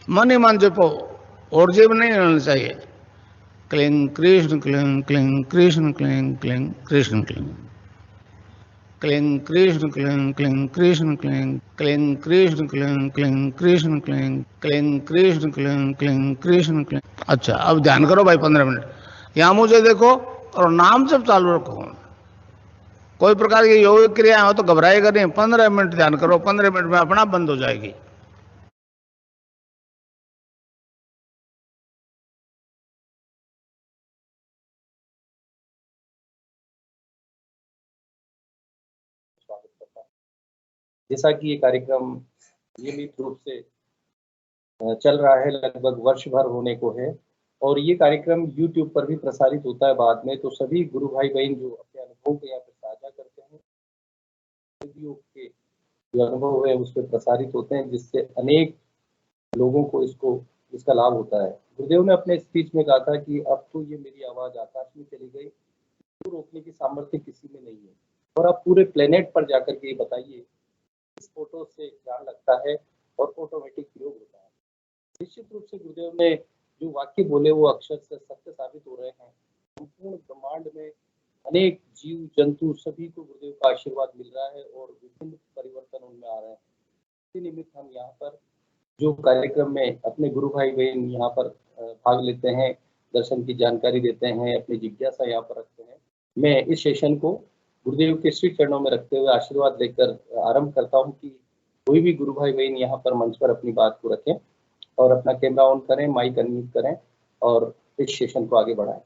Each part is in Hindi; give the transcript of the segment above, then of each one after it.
मन ही मन जपो, और जब नहीं रहना चाहिए। Cling Krishna cling cling Krishna cling cling Krishna cling cling Krishna cling cling Krishna cling cling Krishna cling cling Krishna cling cling Krishna cling cling Krishna cling. अच्छा, अब ध्यान करो भाई 15 मिनट। यहां मुझे देखो और नाम जब चालू रखो। कोई प्रकार की योग क्रिया हो तो घबराएगा नहीं। 15 मिनट ध्यान करो, 15 मिनट में अपना बंद हो जाएगी। स्वागत करता हूं। जैसा कि ये कार्यक्रम नियमित रूप से चल रहा है, लगभग वर्ष भर होने को है, और ये कार्यक्रम YouTube पर भी प्रसारित होता है बाद में, तो सभी गुरु भाई बहन जो अपने अनुभव को यहाँ पे साझा करते हैं, योग के जो अनुभव है उस पर प्रसारित होते हैं, जिससे अनेक लोगों को इसका लाभ होता है। गुरुदेव ने अपने स्पीच में कहा था कि अब तो ये मेरी आवाज आकाश में चली गई, तो रोकने की सामर्थ्य किसी में नहीं है, और आप पूरे प्लेनेट पर जाकर के बताइए, इस फोटो से ध्यान लगता है और ऑटोमेटिक योग होता है। निश्चित रूप से गुरुदेव ने जो वाक्य बोले वो अक्षर से सत्य साबित हो रहे हैं। संपूर्ण ब्रह्मांड में अनेक जीव जंतु सभी को गुरुदेव का आशीर्वाद मिल रहा है और विभिन्न परिवर्तन उनमें आ रहे हैं। इसी निमित्त हम यहाँ पर जो कार्यक्रम में अपने गुरु भाई बहन यहाँ पर भाग लेते हैं, दर्शन की जानकारी देते हैं, अपनी जिज्ञासा यहाँ पर रखते हैं। मैं इस सेशन को गुरुदेव के श्री चरणों में रखते हुए आशीर्वाद लेकर आरंभ करता हूँ कि कोई भी गुरु भाई बहन यहाँ पर मंच पर अपनी बात को रखें और अपना कैमरा ऑन करें, माइक अनम्यूट करें और इस सेशन को आगे बढ़ाएं।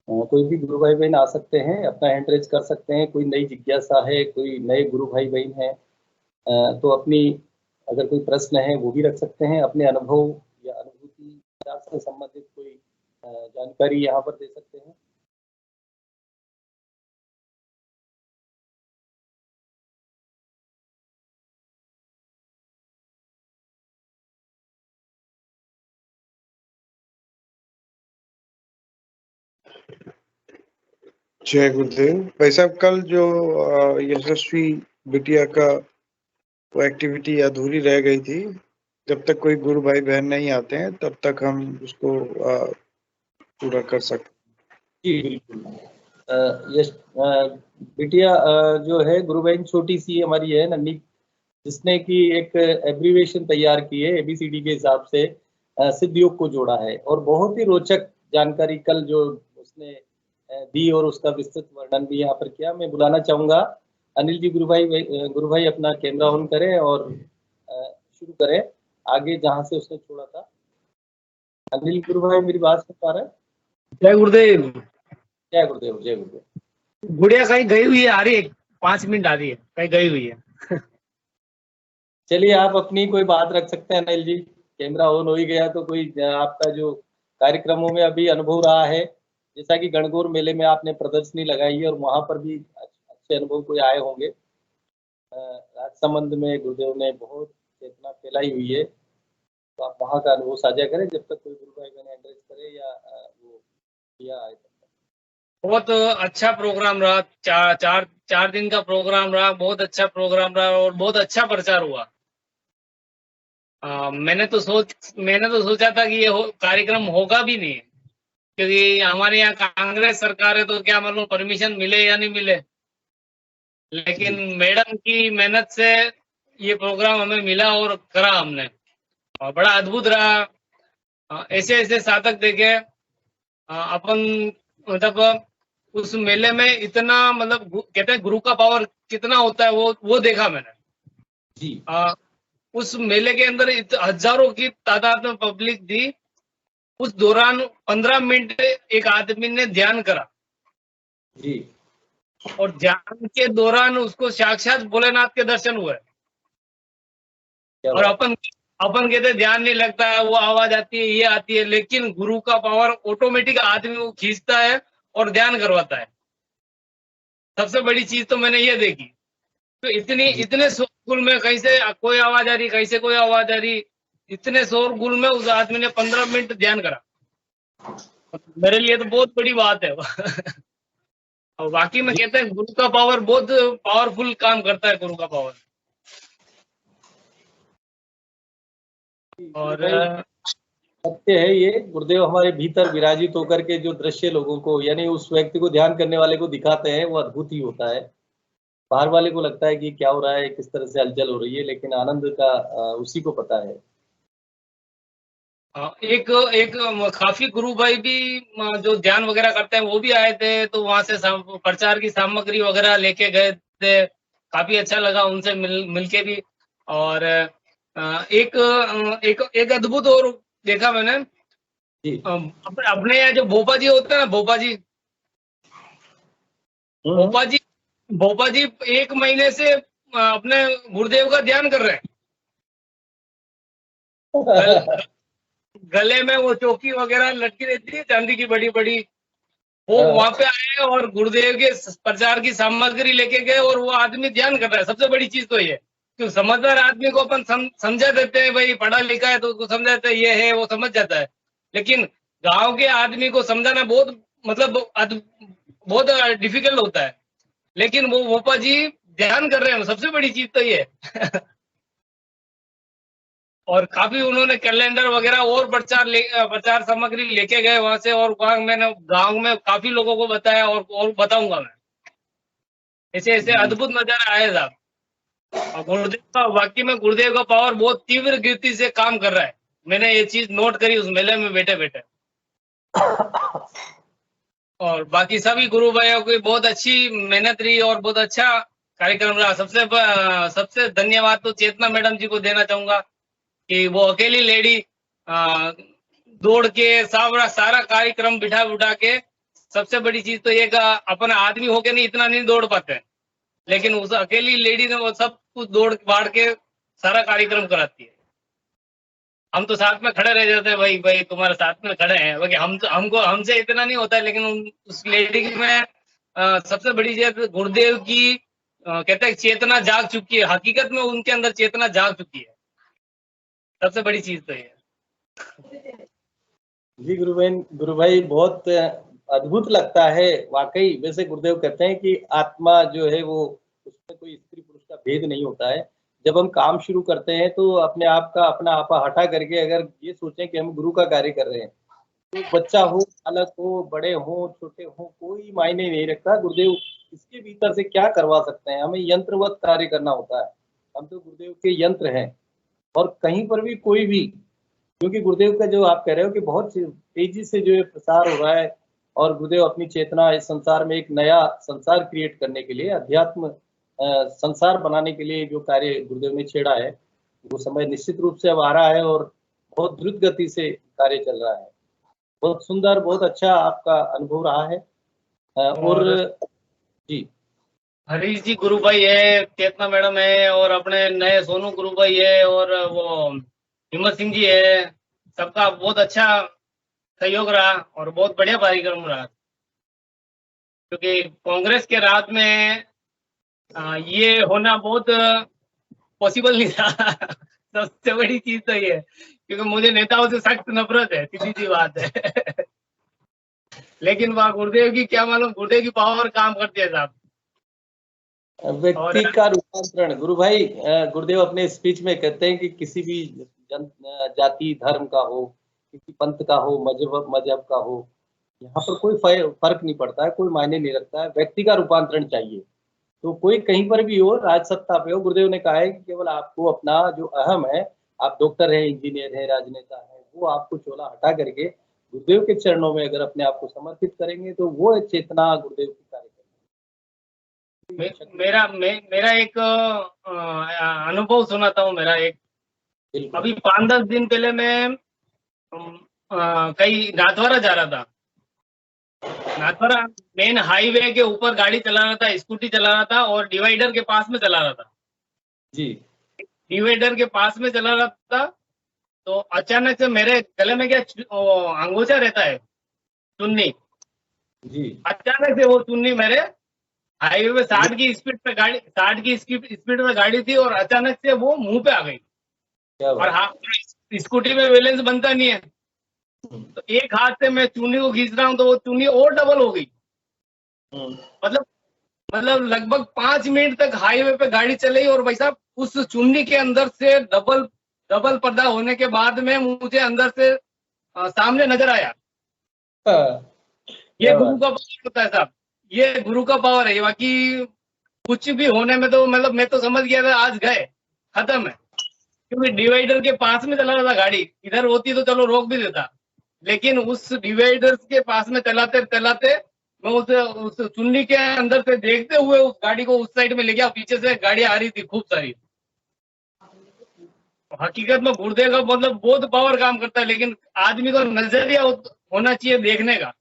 कोई भी गुरु भाई बहन आ सकते हैं, अपना हैंड रेज कर सकते हैं। कोई नई जिज्ञासा है, कोई नए गुरु भाई बहन है तो अपनी अगर कोई प्रश्न है वो भी रख सकते हैं। अपने अनुभव या अनुभूति से संबंधित कोई जानकारी यहाँ पर दे सकते हैं। जय गुरुदेव। भाई साहब, कल जो यशस्वी बिटिया का वो एक्टिविटी अधूरी रह गई थी, जब तक कोई गुरु भाई बहन नहीं आते हैं तब तक हम उसको पूरा कर सकते। जी बिल्कुल। यश बिटिया जो है गुरु बहन छोटी सी हमारी है, नन्ही, जिसने की एक एब्रीविएशन तैयार की है ABCD के हिसाब से, सिद्ध योग को जोड़ा है, और बहुत ही रोचक जानकारी कल जो उसने दी और उसका विस्तृत वर्णन भी यहाँ पर किया। मैं बुलाना चाहूंगा अनिल जी। गुरु भाई अपना कैमरा ऑन करें और शुरू करें आगे जहाँ से उसने छोड़ा था। अनिल गुरु भाई, मेरी बात सुन पा रहे हैं? जय गुरुदेव। जय गुरुदेव। जय गुरुदेव। गुड़िया कहीं गई हुई है, आ रही है, 5 मिनट आ रही है, कहीं गई हुई है। चलिए, आप अपनी कोई बात रख सकते हैं अनिल जी। कैमरा ऑन हो ही गया तो कोई आपका जो कार्यक्रमों में अभी अनुभव रहा है, जैसा कि गणगौर मेले में आपने प्रदर्शनी लगाई है और वहां पर भी अच्छे अनुभव कोई आए होंगे। राजसमंद में गुरुदेव ने बहुत चेतना फैलाई हुई है, तो आप वहाँ का अनुभव साझा करें जब तक कोई गुरु भाई बहन एड्रेस करे या वो किया आए। बहुत अच्छा प्रोग्राम रहा, चार दिन का प्रोग्राम रहा, बहुत अच्छा प्रोग्राम रहा और बहुत अच्छा प्रचार हुआ। मैंने तो सोचा था कि ये कार्यक्रम होगा भी नहीं, क्योंकि हमारे यहाँ कांग्रेस सरकार है, तो क्या मालूम परमिशन मिले या नहीं मिले। लेकिन मैडम की मेहनत से ये प्रोग्राम हमें मिला और करा हमने, और बड़ा अद्भुत रहा। ऐसे साधक देखे अपन, मतलब उस मेले में इतना, मतलब कहते हैं गुरु का पावर कितना होता है, वो देखा मैंने जी। उस मेले के अंदर हजारों की तादाद में पब्लिक थी। उस दौरान 15 मिनट एक आदमी ने ध्यान करा जी, और ध्यान के दौरान उसको साक्षात भोलेनाथ के दर्शन हुए। और अपन कहते ध्यान नहीं लगता है, वो आवाज आती है, ये आती है, लेकिन गुरु का पावर ऑटोमेटिक आदमी को खींचता है और ध्यान करवाता है। सबसे बड़ी चीज तो मैंने ये देखी। तो इतने शोरगुल में कहीं से कोई आवाज आ रही, कहीं से कोई आवाज आ रही, इतने शोरगुल में उस आदमी ने 15 मिनट ध्यान करा। मेरे लिए तो बहुत बड़ी बात है। और बाकी में कहते हैं गुरु का पावर बहुत पावरफुल काम करता है, गुरु का पावर। और सत्य है ये, गुरुदेव हमारे भीतर विराजित होकर के जो दृश्य लोगों को, यानी उस व्यक्ति को ध्यान करने वाले को दिखाते हैं, वो अद्भुत ही होता है। बाहर वाले को लगता है कि क्या हो रहा है, किस तरह से हलचल हो रही है, लेकिन आनंद का उसी को पता है। एक एक काफी गुरु भाई भी जो ध्यान वगैरह करते हैं वो भी आए थे, तो वहां से प्रचार की सामग्री वगैरह लेके गए थे। काफी अच्छा लगा उनसे मिलके भी। और एक अद्भुत और देखा मैंने, जी। अपने यहाँ जो भोपा जी होते हैं ना, भोपा जी भोपा जी 1 महीने से अपने गुरुदेव का ध्यान कर रहे हैं। गले में वो चौकी वगैरह लटकी रहती है चांदी की बड़ी बड़ी, वो वहां पे आए और गुरुदेव के प्रचार की सामग्री लेके गए, और वो आदमी ध्यान कर रहा है। सबसे बड़ी चीज तो ये, क्योंकि समझदार आदमी को अपन समझा देते हैं, भाई पढ़ा लिखा है तो उसको समझा देते हैं, ये है वो समझ जाता है। लेकिन गांव के आदमी को समझाना बहुत बहुत डिफिकल्ट होता है। लेकिन वो भोपा जी ध्यान कर रहे हैं, सबसे बड़ी चीज तो ये। और काफी उन्होंने कैलेंडर वगैरह और प्रचार सामग्री लेके गए वहां से, और मैंने गांव में काफी लोगों को बताया, और बताऊंगा मैं। ऐसे ऐसे अद्भुत नजारा आए साहब। और गुरुदेव का, वाकई में गुरुदेव का पावर बहुत तीव्र गति से काम कर रहा है। मैंने ये चीज नोट करी उस मेले में बैठे बैठे। और बाकी सभी गुरु भाइयों की बहुत अच्छी मेहनत रही और बहुत अच्छा कार्यक्रम रहा। सबसे धन्यवाद तो चेतना मैडम जी को देना चाहूंगा कि वो अकेली लेडी दौड़ के सारा कार्यक्रम बिठा के। सबसे बड़ी चीज तो ये का अपन आदमी होके नहीं इतना नहीं दौड़ पाते, लेकिन उस अकेली लेडी ने वो सब कुछ दौड़ बाढ़ के सारा कार्यक्रम कराती है। हम तो साथ में खड़े रह जाते हैं, भाई तुम्हारे साथ में खड़े हैं, बाकी हमसे इतना नहीं होता है। लेकिन उस लेडी में सबसे बड़ी चीज गुरुदेव की कहते हैं चेतना जाग चुकी है। हकीकत में उनके अंदर चेतना जाग चुकी है। सबसे बड़ी चीज तो ये। जी गुरु भाई बहुत अद्भुत लगता है वाकई। वैसे गुरुदेव कहते हैं कि आत्मा जो है वो, उसमें कोई स्त्री पुरुष का भेद नहीं होता है। जब हम काम शुरू करते हैं तो अपने आप का अपना आपा हटा करके अगर ये सोचें कि हम गुरु का कार्य कर रहे हैं, तो बच्चा हो, बालक हो, बड़े हो, छोटे हो, कोई मायने नहीं रखता। गुरुदेव इसके भीतर से क्या करवा सकते हैं, हमें यंत्रवत कार्य करना होता है। हम तो गुरुदेव के यंत्र हैं। और कहीं पर भी कोई भी, क्योंकि गुरुदेव का जो आप कह रहे हो कि बहुत तेजी से जो है प्रसार हो रहा है, और गुरुदेव अपनी चेतना इस संसार में एक नया संसार क्रिएट करने के लिए, अध्यात्म संसार बनाने के लिए जो कार्य गुरुदेव ने छेड़ा है, वो समय निश्चित रूप से अब आ रहा है और बहुत द्रुत गति से कार्य चल रहा है। बहुत सुंदर, बहुत अच्छा आपका अनुभव रहा है। और जी, हरीश जी गुरु भाई है, चेतना मैडम है, और अपने नए सोनू गुरु भाई है, और वो हिम्मत सिंह जी है। सबका बहुत अच्छा सहयोग रहा और बहुत बढ़िया कार्यक्रम रहा। क्योंकि कांग्रेस के राज में ये होना बहुत पॉसिबल नहीं था। सबसे बड़ी चीज तो ये, क्योंकि मुझे नेताओं से सख्त नफरत है, सीधी सी बात है। लेकिन वहाँ गुरुदेव की क्या मालूम, गुरुदेव की पावर काम करती है साहब। व्यक्ति का रूपांतरण। गुरु भाई गुरुदेव अपने स्पीच में कहते हैं कि किसी भी जाति धर्म का हो, किसी पंथ का हो, मजहब का हो, यहाँ पर कोई फर्क नहीं पड़ता है, कोई मायने नहीं रखता है। व्यक्ति का रूपांतरण चाहिए। तो कोई कहीं पर भी हो, राज सत्ता पे हो, गुरुदेव ने कहा है कि केवल आपको अपना जो अहम है, आप डॉक्टर हैं, इंजीनियर हैं, राजनेता हैं, वो आपको चोला हटा करके गुरुदेव के चरणों में अगर अपने आप को समर्पित करेंगे, तो वो चेतना गुरुदेव की कार्य करेगी। मेरा एक अनुभव सुनाता हूँ। मेरा एक, अभी 5-10 दिन पहले मैं कहीं नाथद्वारा जा रहा था। नाथद्वारा मेन हाईवे के ऊपर गाड़ी चला रहा था, स्कूटी चला रहा था, और डिवाइडर के पास में चला रहा था। जी, डिवाइडर के पास में चला रहा था, तो अचानक से मेरे गले में क्या अंगोछा रहता है, चुन्नी। जी, अचानक से वो चुन्नी मेरे हाईवे में 60 की स्पीड में गाड़ी थी, और अचानक से वो मुंह पे आ गई। और हाँ, स्कूटी में बैलेंस बनता नहीं है, तो एक हाथ से मैं चुन्नी को खींच रहा हूँ तो वो चुन्नी और डबल हो गई। मतलब लगभग 5 मिनट तक हाईवे पे गाड़ी चली और भाई साहब उस चुन्नी के अंदर से डबल पर्दा होने के बाद में मुझे अंदर से सामने नजर आया। ये गुरु का पावर होता है साहब, ये गुरु का पावर है। बाकी कुछ भी होने में तो मतलब मैं तो समझ गया था आज गए, खत्म है। क्योंकि डिवाइडर के पास में चला रहा था गाड़ी, इधर होती तो चलो रोक भी देता, लेकिन उस डिवाइडर के पास में चलाते चलाते मैं उस चुन्नी के अंदर से देखते हुए उस गाड़ी को उस साइड में ले गया। पीछे से गाड़ी आ रही थी खूब सारी। हकीकत में गुर्दे का मतलब बहुत पावर काम करता है, लेकिन आदमी को नजरिया होना चाहिए देखने का।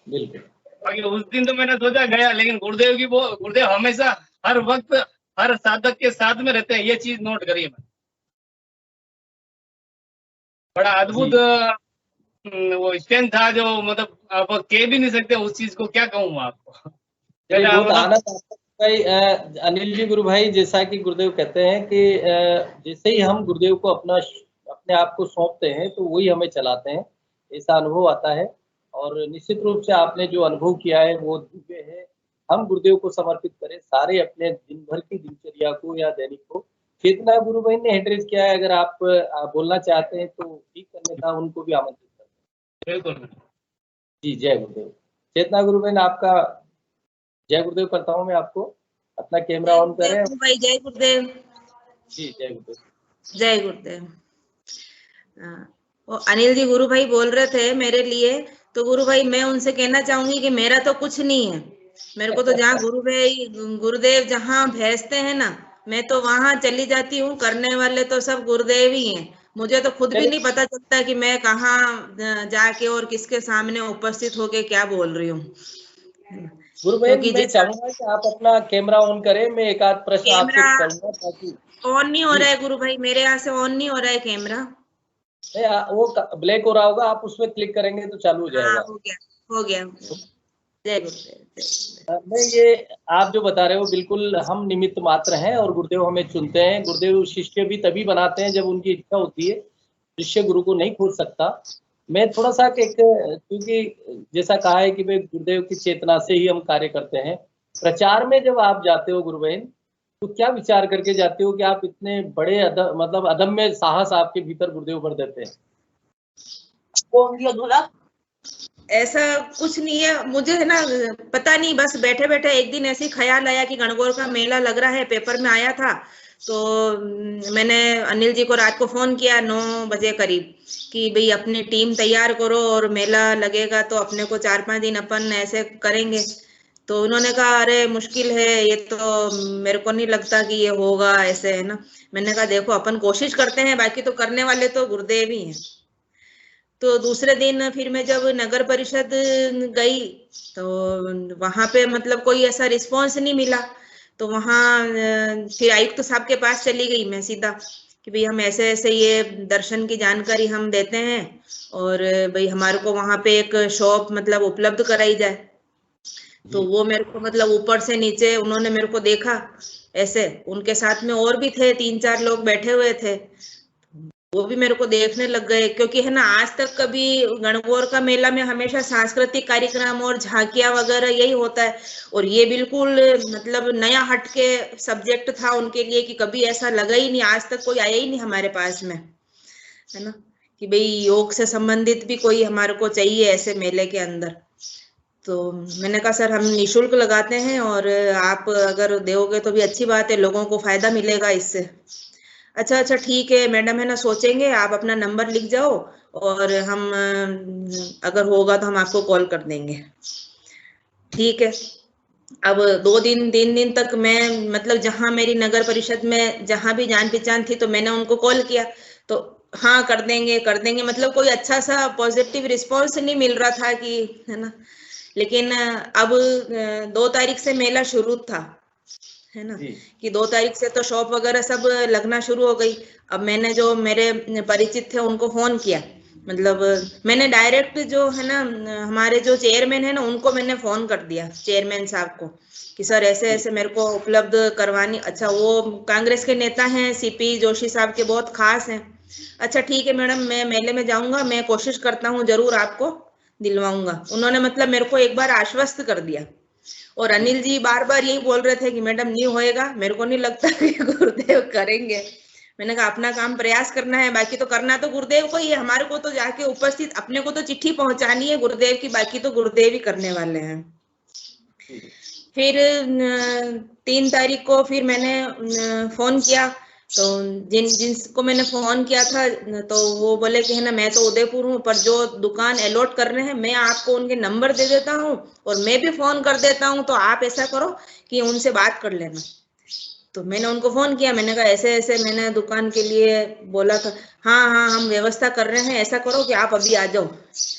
बिल्कुल। बाकी उस दिन तो मैंने सोचा गया, लेकिन गुरुदेव की वो गुरुदेव हमेशा हर वक्त हर साधक के साथ में रहते हैं, ये चीज नोट करिए। मैं बड़ा अद्भुत वो स्टैंड था जो मतलब आप कह भी नहीं सकते उस चीज को, क्या कहूँ मैं आपको। बहुत आनंद आता है भाई। अनिल जी, गुरु भाई, जैसा कि गुरुदेव कहते हैं कि जैसे ही हम गुरुदेव को अपने आप को सौंपते हैं तो वही हमें चलाते हैं, ऐसा अनुभव आता है। और निश्चित रूप से आपने जो अनुभव किया है वो दिव्य है। हम गुरुदेव को समर्पित करें सारे अपने दिन भर की दिनचर्या को या दैनिक को। चेतना गुरु भाई ने एड्रेस किया है, अगर आप बोलना चाहते हैं तो ठीक करने था, उनको भी आमंत्रित करते हैं। बिल्कुल जी, जय गुरुदेव। चेतना गुरु बहन, आपका जय गुरुदेव करता हूँ मैं आपको। अपना कैमरा ऑन करें भाई। जय गुरुदेव जी। जय गुरुदेव। जय गुरुदेव। वो अनिल जी गुरु भाई बोल रहे थे मेरे लिए, तो गुरु भाई मैं उनसे कहना चाहूंगी कि मेरा तो कुछ नहीं है। मेरे को तो जहाँ गुरुदेव जहाँ भेजते हैं ना, मैं तो वहां चली जाती हूँ। करने वाले तो सब गुरुदेव ही हैं। मुझे तो खुद भी नहीं पता चलता कि मैं कहाँ जाके और किसके सामने उपस्थित होके क्या बोल रही हूँ। गुरु बहन, मैं चाहूंगा कि आप अपना कैमरा ऑन करें, मैं एक आध प्रश्न आपसे करूंगा ताकि। ऑन नहीं हो रहा है गुरु भाई, मेरे यहाँ से ऑन नहीं हो रहा है कैमरा। वो ब्लैक हो रहा होगा, आप उसमें क्लिक करेंगे तो चालू हो जाएगा। हो गया। जय गुरुदेव। मैं ये आप जो बता रहे हो बिल्कुल हम निमित्त मात्र हैं और गुरुदेव हमें चुनते हैं। गुरुदेव शिष्य भी तभी बनाते हैं जब उनकी इच्छा होती है। शिष्य गुरु को नहीं खोज सकता। मैं थोड़ा सा क्योंकि जैसा कहा है कि भाई गुरुदेव की चेतना से ही हम कार्य करते हैं। प्रचार में जब आप जाते हो गुरु बहन, तो क्या विचार करके जाते हो कि आप इतने बड़े मतलब अदम्य साहस आपके भीतर गुरुदेव भर देते हैं? ऐसा कुछ नहीं है, मुझे है ना पता नहीं, बस बैठे बैठे एक दिन ऐसे ख्याल आया कि गणगौर का मेला लग रहा है, पेपर में आया था। तो मैंने अनिल जी को रात को फोन किया 9 बजे करीब कि भाई अपनी टीम तैयार करो और मेला लगेगा तो अपने को 4-5 दिन अपन ऐसे करेंगे। तो उन्होंने कहा अरे मुश्किल है, ये तो मेरे को नहीं लगता कि ये होगा ऐसे, है ना। मैंने कहा देखो अपन कोशिश करते हैं, बाकी तो करने वाले तो गुरुदेव ही हैं। तो दूसरे दिन फिर मैं जब नगर परिषद गई तो वहां पे मतलब कोई ऐसा रिस्पांस नहीं मिला। तो वहां फिर आयुक्त साहब के पास चली गई मैं सीधा कि भाई हम ऐसे ऐसे ये दर्शन की जानकारी हम देते हैं और भाई हमारे को वहां पे एक शॉप मतलब उपलब्ध कराई जाए। तो वो मेरे को मतलब ऊपर से नीचे उन्होंने मेरे को देखा ऐसे, उनके साथ में और भी थे, 3-4 लोग बैठे हुए थे, वो भी मेरे को देखने लग गए। क्योंकि है ना आज तक कभी गणगौर का मेला में हमेशा सांस्कृतिक कार्यक्रम और झांकियां वगैरह यही होता है, और ये बिल्कुल मतलब नया हट के सब्जेक्ट था उनके लिए कि कभी ऐसा लगा ही नहीं, आज तक कोई आया ही नहीं हमारे पास में, है ना, कि भाई योग से संबंधित भी कोई हमारे को चाहिए ऐसे मेले के अंदर। तो मैंने कहा सर हम निःशुल्क लगाते हैं और आप अगर दोगे तो भी अच्छी बात है, लोगों को फायदा मिलेगा इससे। अच्छा ठीक है मैडम, है ना, सोचेंगे, आप अपना नंबर लिख जाओ और हम अगर होगा तो हम आपको कॉल कर देंगे। ठीक है। अब 2 दिन 3 दिन तक मैं मतलब जहां मेरी नगर परिषद में जहां भी जान पहचान थी तो मैंने उनको कॉल किया, तो हाँ कर देंगे मतलब कोई अच्छा सा पॉजिटिव रिस्पॉन्स नहीं मिल रहा था कि, है ना। लेकिन अब 2 तारीख से मेला शुरू था, है ना, कि 2 तारीख से तो शॉप वगैरह सब लगना शुरू हो गई। अब मैंने जो मेरे परिचित थे उनको फोन किया मतलब मैंने डायरेक्ट जो है ना हमारे जो चेयरमैन है ना उनको मैंने फोन कर दिया, चेयरमैन साहब को, कि सर ऐसे ऐसे मेरे को उपलब्ध करवानी। अच्छा, वो कांग्रेस के नेता हैं, सीपी जोशी साहब के बहुत खास हैं। अच्छा ठीक है मैडम, मैं मेले में जाऊंगा, मैं कोशिश करता हूँ, जरूर आपको दिलवाऊंगा। उन्होंने मतलब मेरे को एक बार आश्वस्त कर दिया। और अनिल जी बार बार यही बोल रहे थे कि मैडम नहीं होएगा, मेरे को नहीं लगता कि गुरुदेव करेंगे। मैंने कहा अपना काम प्रयास करना है, बाकी तो करना तो गुरुदेव को ही है, हमारे को तो जाके उपस्थित, अपने को तो चिट्ठी पहुंचानी है गुरुदेव की, बाकी तो गुरुदेव ही करने वाले हैं। फिर 3 तारीख को फिर मैंने फोन किया, तो जिनको मैंने फोन किया था तो वो बोले कि है ना मैं तो उदयपुर हूँ, पर जो दुकान अलॉट कर रहे हैं मैं आपको उनके नंबर दे देता हूँ और मैं भी फोन कर देता हूँ, तो आप ऐसा करो कि उनसे बात कर लेना। तो मैंने उनको फोन किया, मैंने कहा ऐसे ऐसे मैंने दुकान के लिए बोला था। हाँ हाँ हम व्यवस्था कर रहे हैं, ऐसा करो कि आप अभी आ जाओ,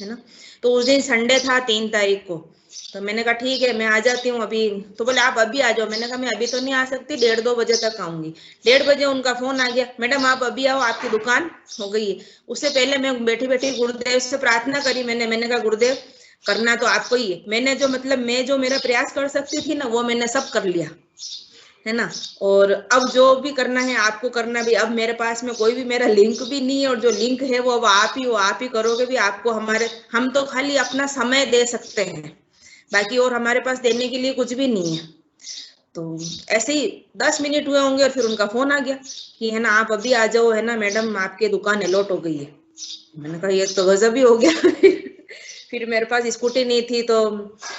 है ना। तो उस दिन संडे था 3 तारीख को, तो मैंने कहा ठीक है मैं आ जाती हूँ अभी। तो बोले आप अभी आ जाओ। मैंने कहा मैं अभी तो नहीं आ सकती, 1:30-2 बजे तक आऊंगी। 1:30 बजे उनका फोन आ गया, मैडम आप अभी आओ, आपकी दुकान हो गई है। उससे पहले मैं बैठी बैठी गुरुदेव से प्रार्थना करी, मैंने कहा गुरुदेव करना तो आपको ही है, मैंने जो मतलब मैं जो मेरा प्रयास कर सकती थी ना वो मैंने सब कर लिया, है ना। और अब जो भी करना है आपको करना भी, अब मेरे पास में कोई भी मेरा लिंक भी नहीं है, और जो लिंक है वो आप ही करोगे भी। आपको हम तो खाली अपना समय दे सकते हैं, बाकी और हमारे पास देने के लिए कुछ भी नहीं है। तो ऐसे ही 10 मिनट हुए होंगे और फिर उनका फोन आ गया कि है ना आप अभी आ जाओ, है ना मैडम आपकी दुकान अलॉट हो गई है। मैंने कहा ये तो गजब ही हो गया। फिर मेरे पास स्कूटी नहीं थी, तो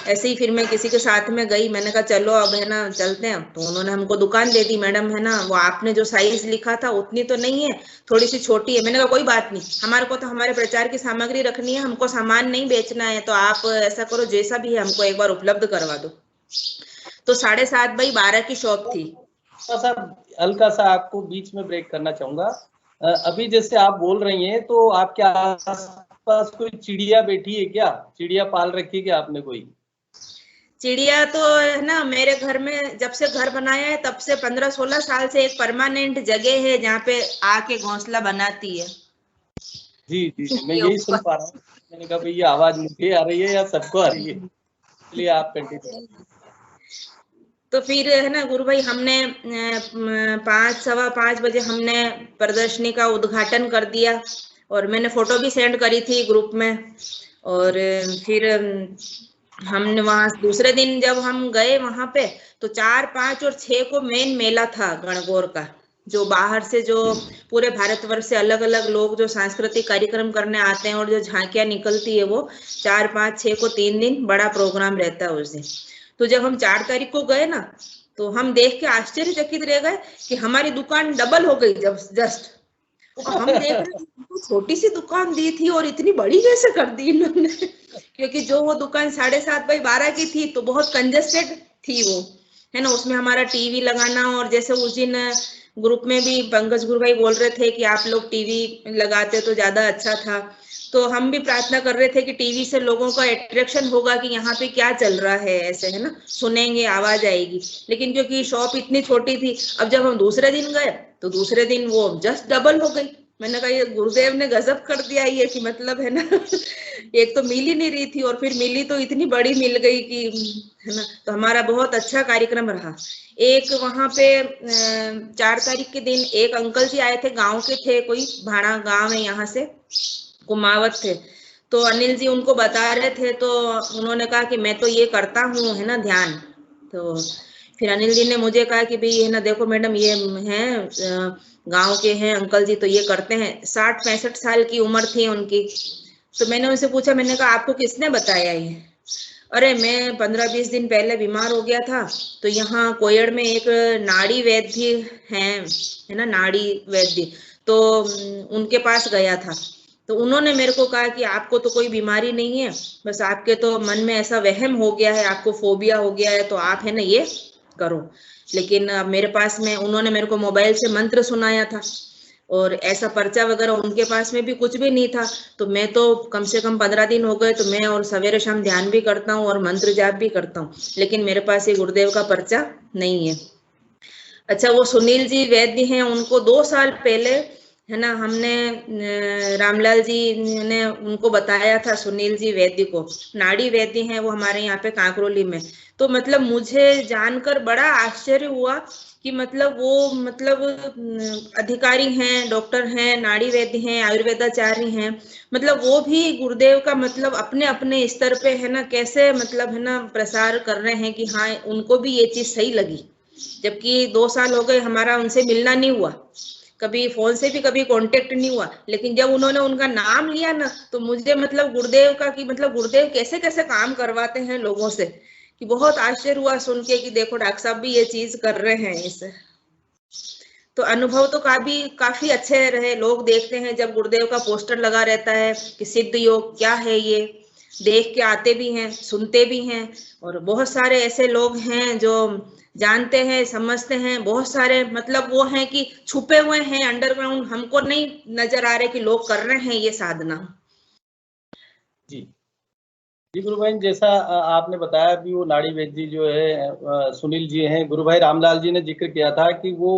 ऐसे ही फिर मैं किसी के साथ में गई, मैंने कहा चलो अब है ना चलते हैं। तो उन्होंने हमको दुकान दे दी, मैडम है ना वो आपने जो साइज लिखा था उतनी तो नहीं है, थोड़ी सी छोटी है। मैंने कहा कोई बात नहीं, हमारे को तो हमारे प्रचार की सामग्री रखनी है, हमको सामान नहीं बेचना है, तो आप ऐसा करो जैसा भी है हमको एक बार उपलब्ध करवा दो। तो 7:30 बाई 12 की शॉप थी। हल्का सा आपको बीच में ब्रेक करना चाहूंगा। अभी जैसे आप बोल रही हैं तो आपके आसपास कोई चिड़िया बैठी है क्या? चिड़िया पाल रखी है क्या आपने कोई? चिड़िया तो है ना मेरे घर में जब से घर बनाया है तब से 15-16 साल से एक परमानेंट जगह है जहाँ पे आके घोंसला बनाती है। जी जी जी, मैं यही सुन पा रहा हूँ। मैंने कहा भाई ये आवाज मुझे आ रही है या सबको आ रही है? इसलिए आप कंटिन्यू। तो फिर है ना गुरु भाई हमने 5-5:15 बजे हमने प्रदर्शनी का उद्घाटन कर दिया, और मैंने फोटो भी सेंड करी थी ग्रुप में। और फिर हमने वहां दूसरे दिन जब हम गए वहां पे, तो 4, 5 और 6 को मेन मेला था गणगौर का, जो बाहर से जो पूरे भारतवर्ष से अलग अलग लोग जो सांस्कृतिक कार्यक्रम करने आते हैं और जो झांकियां निकलती है, वो 4, 5, 6 को 3 दिन बड़ा प्रोग्राम रहता है उस दिन। तो जब हम 4 तारीख को गए ना, तो हम देख के आश्चर्यचकित रह गए कि हमारी दुकान डबल हो गई जब जस्ट। हम देख रहे थे छोटी सी दुकान दी थी और इतनी बड़ी कैसे कर दी इन्होंने। क्योंकि जो वो दुकान 7:30 बाई 12 की थी तो बहुत कंजेस्टेड थी वो, है ना। उसमें हमारा टीवी लगाना, और जैसे उस दिन ग्रुप में भी पंकज गुरु भाई बोल रहे थे कि आप लोग टीवी लगाते तो ज्यादा अच्छा था। तो हम भी प्रार्थना कर रहे थे कि टीवी से लोगों का अट्रैक्शन होगा कि यहाँ पे क्या चल रहा है, ऐसे है ना, सुनेंगे, आवाज आएगी। लेकिन क्योंकि शॉप इतनी छोटी थी, अब जब हम दूसरे दिन गए तो दूसरे दिन वो जस्ट डबल हो गई। मैंने कहा ये गुरुदेव ने गजब कर दिया ये, कि मतलब है ना एक तो मिल ही नहीं रही थी और फिर मिली तो इतनी बड़ी मिल गई कि, है ना। तो हमारा बहुत अच्छा कार्यक्रम रहा। एक वहां पे 4 तारीख के दिन एक अंकल जी आए थे, गांव के थे, कोई भाड़ा गांव है यहाँ से, कुमावत थे। तो अनिल जी उनको बता रहे थे, तो उन्होंने कहा कि मैं तो ये करता हूँ, है ना, ध्यान। तो फिर अनिल जी ने मुझे कहा कि भाई है ना देखो मैडम ये हैं गांव के हैं अंकल जी, तो ये करते हैं। 60-65 साल की उम्र थी उनकी। तो मैंने उनसे पूछा, मैंने कहा आपको किसने बताया ये? अरे मैं 15-20 दिन पहले बीमार हो गया था, तो यहाँ कोयड़ में एक नाड़ी वैद्य है ना, नाड़ी वैद्य, तो उनके पास गया था। तो उन्होंने मेरे को कहा कि आपको तो कोई बीमारी नहीं है, बस आपके तो मन में ऐसा वहम हो गया है, आपको फोबिया हो गया है, तो आप है ना ये करो। लेकिन मेरे पास में उन्होंने मेरे को मोबाइल से मंत्र सुनाया था, और ऐसा पर्चा वगैरह उनके पास में भी कुछ भी नहीं था। तो मैं तो कम से कम 15 दिन हो गए, तो मैं और सवेरे शाम ध्यान भी करता हूँ और मंत्र जाप भी करता हूँ, लेकिन मेरे पास ये गुरुदेव का पर्चा नहीं है। अच्छा, वो सुनील जी वैद्य हैं, उनको 2 साल पहले है ना, हमने रामलाल जी ने उनको बताया था, सुनील जी वैद्य को, नाड़ी वैद्य हैं वो हमारे यहाँ पे कांकरोली में। तो मतलब मुझे जानकर बड़ा आश्चर्य हुआ कि मतलब वो मतलब अधिकारी हैं, डॉक्टर हैं, नाड़ी वैद्य हैं, आयुर्वेदाचार्य हैं, मतलब वो भी गुरुदेव का मतलब अपने अपने स्तर पे है ना कैसे मतलब है ना प्रसार कर रहे हैं कि हाँ उनको भी ये चीज सही लगी। जबकि 2 साल हो गए हमारा उनसे मिलना नहीं हुआ, कभी फोन से भी कभी कांटेक्ट नहीं हुआ, लेकिन जब उन्होंने उनका नाम लिया ना तो मुझे मतलब गुरुदेव का कि मतलब गुरुदेव कैसे कैसे काम करवाते हैं लोगों से, कि बहुत आश्चर्य हुआ सुन के कि देखो डॉक्टर साहब भी ये चीज कर रहे हैं इसे। तो अनुभव तो काफी अच्छे रहे। लोग देखते हैं जब गुरुदेव का पोस्टर लगा रहता है कि सिद्ध योग क्या है, ये देख के आते भी हैं, सुनते भी हैं, और बहुत सारे ऐसे लोग हैं जो जानते हैं, समझते हैं। बहुत सारे मतलब वो हैं कि छुपे हुए हैं अंडरग्राउंड, हमको नहीं नजर आ रहे कि लोग कर रहे हैं ये साधना। जी जी गुरु भाई, जैसा आपने बताया कि वो नाड़ी वैद्य जी जो है सुनील जी हैं, गुरु भाई रामलाल जी ने जिक्र किया था कि वो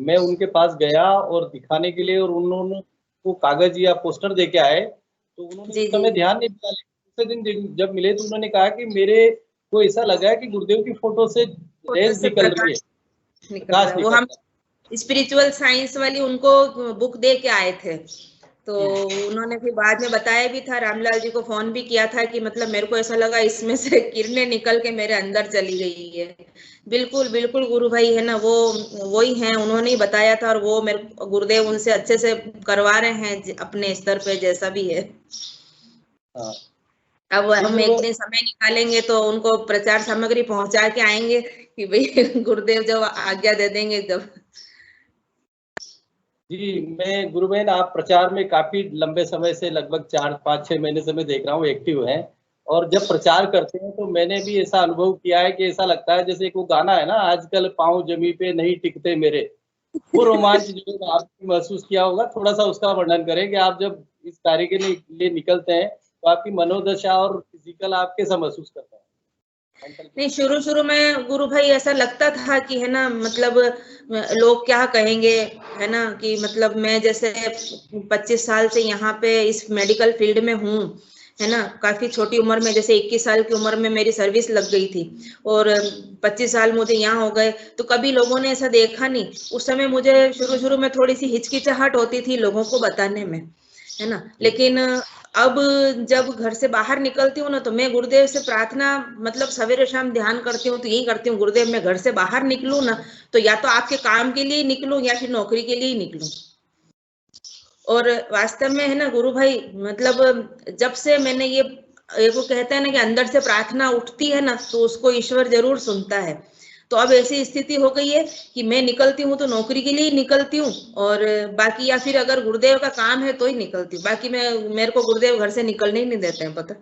मैं उनके पास गया और दिखाने के लिए, और उन्होंने वो कागज या पोस्टर दे के आए, तो उन्होंने जी उस समय ध्यान नहीं दिया। लेकिन दूसरे दिन जब मिले तो उन्होंने कहा कि मेरे को ऐसा लगा कि गुरुदेव की फोटो से रेज से निकल रही है, प्रकाश निकल रहा प्रकाश है। वो निकल हम रहा स्पिरिचुअल साइंस वाली उनको बुक दे के आए थे, तो उन्होंने फिर बाद में बताया भी था, रामलाल जी को फोन भी किया था कि मतलब मेरे को ऐसा लगा इसमें से किरणें निकल के मेरे अंदर चली गई है। बिल्कुल बिल्कुल गुरु भाई है ना, वो वही हैं, उन्होंने ही बताया था, और वो मेरे गुरुदेव उनसे अच्छे से करवा रहे हैं अपने स्तर पे जैसा भी है। हाँ। अब जी हम गुरु एक भाई, दिन समय निकालेंगे तो उनको प्रचार सामग्री पहुंचा के आएंगे कि भाई गुरुदेव जब आज्ञा दे देंगे जब। जी मैं गुरु बहन, आप प्रचार में काफी लंबे समय से, लगभग 4-5-6 महीने से मैं देख रहा हूँ एक्टिव हैं, और जब प्रचार करते हैं तो मैंने भी ऐसा अनुभव किया है कि ऐसा लगता है जैसे एक वो गाना है ना, आजकल पाँव जमी पे नहीं टिकते मेरे, वो रोमांच जो है आपने महसूस किया होगा। थोड़ा सा उसका वर्णन करें कि आप जब इस कार्य के लिए निकलते हैं तो आपकी मनोदशा और फिजिकल आप कैसा महसूस करते हैं? नहीं, शुरू में गुरु भाई ऐसा लगता था कि है ना मतलब लोग क्या कहेंगे, है ना, कि मतलब मैं जैसे 25 साल से यहाँ पे इस मेडिकल फील्ड में हूँ, है ना, काफी छोटी उम्र में, जैसे 21 साल की उम्र में मेरी सर्विस लग गई थी, और 25 साल मुझे यहाँ हो गए, तो कभी लोगों ने ऐसा देखा नहीं। उस समय मुझे शुरू में थोड़ी सी हिचकिचाहट होती थी लोगों को बताने में, है ना, लेकिन अब जब घर से बाहर निकलती हूँ ना तो मैं गुरुदेव से प्रार्थना मतलब सवेरे शाम ध्यान करती हूँ, तो यही करती हूँ, गुरुदेव मैं घर से बाहर निकलूं ना तो या तो आपके काम के लिए निकलूं या फिर नौकरी के लिए ही निकलूं। और वास्तव में है ना गुरु भाई, मतलब जब से मैंने ये वो कहते हैं ना कि अंदर से प्रार्थना उठती है ना तो उसको ईश्वर जरूर सुनता है। तो अब ऐसी स्थिति हो गई है कि मैं निकलती हूँ तो नौकरी के लिए ही निकलती हूँ, और बाकी या फिर अगर गुरुदेव का काम है तो ही निकलती हूँ, बाकी मेरे को गुरुदेव घर से निकलने ही नहीं देते हैं, पता।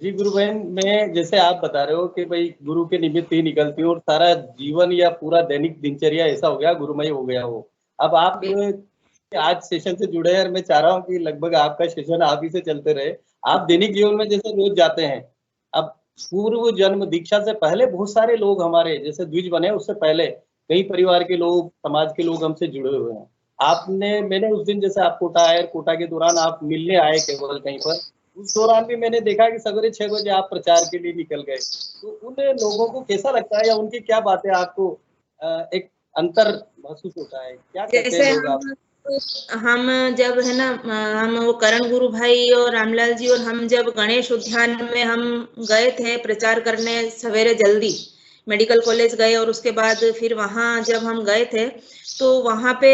जी गुरु बहन, मैं जैसे आप बता रहे हो कि भाई गुरु के निमित्त ही निकलती हूँ और सारा जीवन या पूरा दैनिक दिनचर्या ऐसा हो गया, गुरुमय हो गया हो। अब आप आज सेशन से जुड़े हैं और मैं चाह रहा हूँ कि लगभग आपका सेशन आप ही से चलते रहे। आप दैनिक जीवन में जैसे रोज जाते हैं, अब पूर्व जन्म दीक्षा से पहले बहुत सारे लोग हमारे जैसे द्विज बने, उससे पहले कई परिवार के लोग, समाज के लोग हमसे जुड़े हुए हैं। मैंने उस दिन जैसे आप कोटा आए, कोटा के दौरान आप मिलने आए केवल कहीं पर, उस दौरान भी मैंने देखा कि सवेरे 6 बजे आप प्रचार के लिए निकल गए। तो उन लोगों को कैसा लगता है या उनकी क्या बातें आपको एक अंतर महसूस होता है, क्या कहते हैं जैसे लोग आप? हम जब है ना हम वो करण गुरु भाई और रामलाल जी और हम जब गणेश उद्यान में हम गए थे प्रचार करने सवेरे जल्दी, मेडिकल कॉलेज गए, और उसके बाद फिर वहां जब हम गए थे तो वहां पे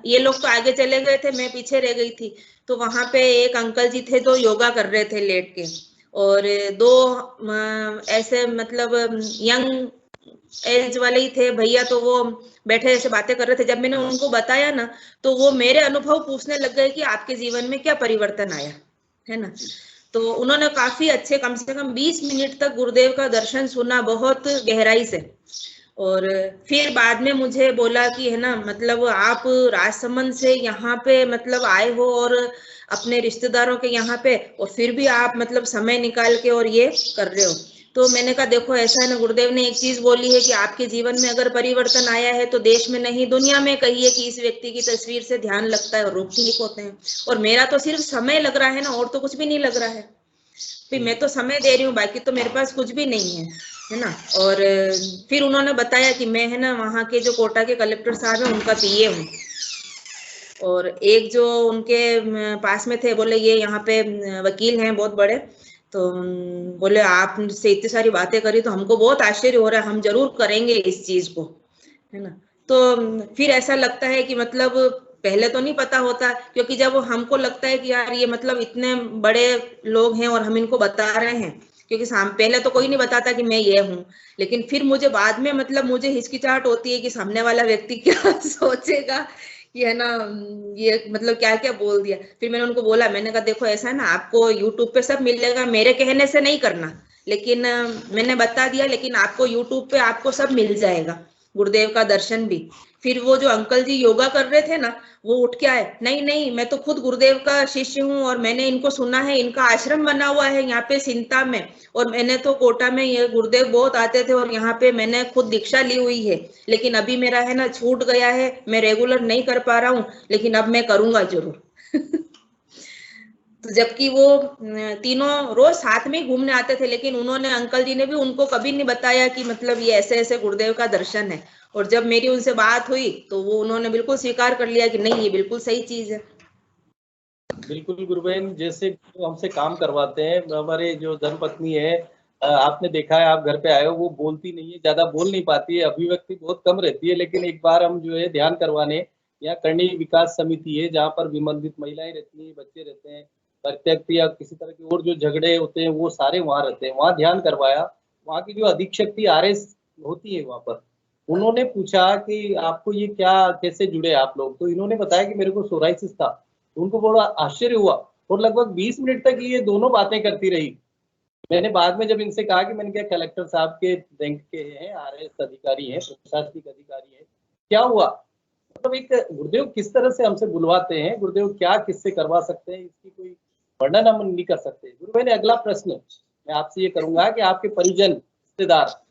ये लोग तो आगे चले गए थे, मैं पीछे रह गई थी। तो वहां पे एक अंकल जी थे जो योगा कर रहे थे लेट के, और 2 ऐसे मतलब यंग एज वाले ही थे भैया, तो वो बैठे ऐसे बातें कर रहे थे। जब मैंने उनको बताया ना तो वो मेरे अनुभव पूछने लग गए कि आपके जीवन में क्या परिवर्तन आया, है ना। तो उन्होंने काफी अच्छे कम से कम 20 मिनट तक गुरुदेव का दर्शन सुना बहुत गहराई से, और फिर बाद में मुझे बोला कि है ना मतलब आप राजसमंद से यहाँ पे मतलब आए हो और अपने रिश्तेदारों के यहाँ पे, और फिर भी आप मतलब समय निकाल के और ये कर रहे हो। तो मैंने कहा देखो ऐसा है ना, गुरुदेव ने एक चीज बोली है कि आपके जीवन में अगर परिवर्तन आया है तो देश में नहीं दुनिया में कहिए कि इस व्यक्ति की तस्वीर से ध्यान लगता है और रोग ठीक होते हैं, और मेरा तो सिर्फ समय लग रहा है ना, और तो कुछ भी नहीं लग रहा है, फिर मैं तो समय दे रही हूँ, बाकी तो मेरे पास कुछ भी नहीं है ना। और फिर उन्होंने बताया कि मैं है ना वहाँ के जो कोटा के कलेक्टर साहब है उनका पीए हूँ, और एक जो उनके पास में थे बोले ये यहाँ पे वकील हैं बहुत बड़े, तो बोले आपसे इतनी सारी बातें करी तो हमको बहुत आश्चर्य हो रहा है, हम जरूर करेंगे इस चीज को, है ना। तो फिर ऐसा लगता है कि मतलब पहले तो नहीं पता होता, क्योंकि जब हमको लगता है कि यार ये मतलब इतने बड़े लोग हैं और हम इनको बता रहे हैं, क्योंकि पहले तो कोई नहीं बताता कि मैं ये हूँ, लेकिन फिर मुझे बाद में मतलब मुझे हिचकिचाहट होती है कि सामने वाला व्यक्ति क्या सोचेगा, ये है ना, ये मतलब क्या क्या बोल दिया। फिर मैंने उनको बोला, मैंने कहा देखो ऐसा है ना, आपको यूट्यूब पे सब मिलेगा, मेरे कहने से नहीं करना, लेकिन मैंने बता दिया, लेकिन आपको यूट्यूब पे आपको सब मिल जाएगा, गुरुदेव का दर्शन भी। फिर वो जो अंकल जी योगा कर रहे थे ना, वो उठ के आए, नहीं नहीं मैं तो खुद गुरुदेव का शिष्य हूँ और मैंने इनको सुना है, इनका आश्रम बना हुआ है यहाँ पे सिंता में, और मैंने तो कोटा में ये गुरुदेव बहुत आते थे और यहाँ पे मैंने खुद दीक्षा ली हुई है, लेकिन अभी मेरा है ना छूट गया है, मैं रेगुलर नहीं कर पा रहा हूँ, लेकिन अब मैं करूंगा जरूर। तो जबकि वो तीनों रोज साथ में घूमने आते थे, लेकिन उन्होंने, अंकल जी ने भी उनको कभी नहीं बताया कि मतलब ये ऐसे ऐसे गुरुदेव का दर्शन है, और जब मेरी उनसे बात हुई तो वो उन्होंने बिल्कुल स्वीकार कर लिया कि नहीं ये बिल्कुल सही चीज है। बिल्कुल गुरुबहन, जैसे जो हमसे काम करवाते हैं, हमारे जो धर्मपत्नी है, आपने देखा है, आप घर पे आए हो, वो बोलती नहीं है, ज्यादा बोल नहीं पाती है, अभिव्यक्ति बहुत कम रहती है, लेकिन एक बार हम जो है ध्यान करवाने, यहाँ करणी विकास समिति है जहाँ पर विमर्दित महिलाएं रहती हैं, बच्चे रहते हैं, परित्यक्त या किसी तरह के और जो झगड़े होते हैं वो सारे वहाँ रहते हैं, वहाँ ध्यान करवाया। वहाँ की जो अधीक्षक थी आरएस होती है वहाँ पर, उन्होंने पूछा कि आपको ये क्या, कैसे जुड़े आप लोग, तो इन्होंने बताया कि मेरे को सोराइसिस था। उनको बड़ा आश्चर्य हुआ और लगभग 20 मिनट तक ये दोनों बातें करती रही। मैंने बाद में जब इनसे कहा कि मैंने क्या कलेक्टर साहब के बैंक के हैं, आरएस अधिकारी हैं, प्रशासनिक अधिकारी हैं, क्या हुआ, मतलब एक गुरुदेव किस तरह से हमसे बुलवाते हैं, गुरुदेव क्या किससे करवा सकते हैं, इसकी कोई वर्णन हम नहीं कर सकते। गुरुदेव ने अगला प्रश्न मैं आपसे ये करूंगा कि आपके परिजन रिश्तेदार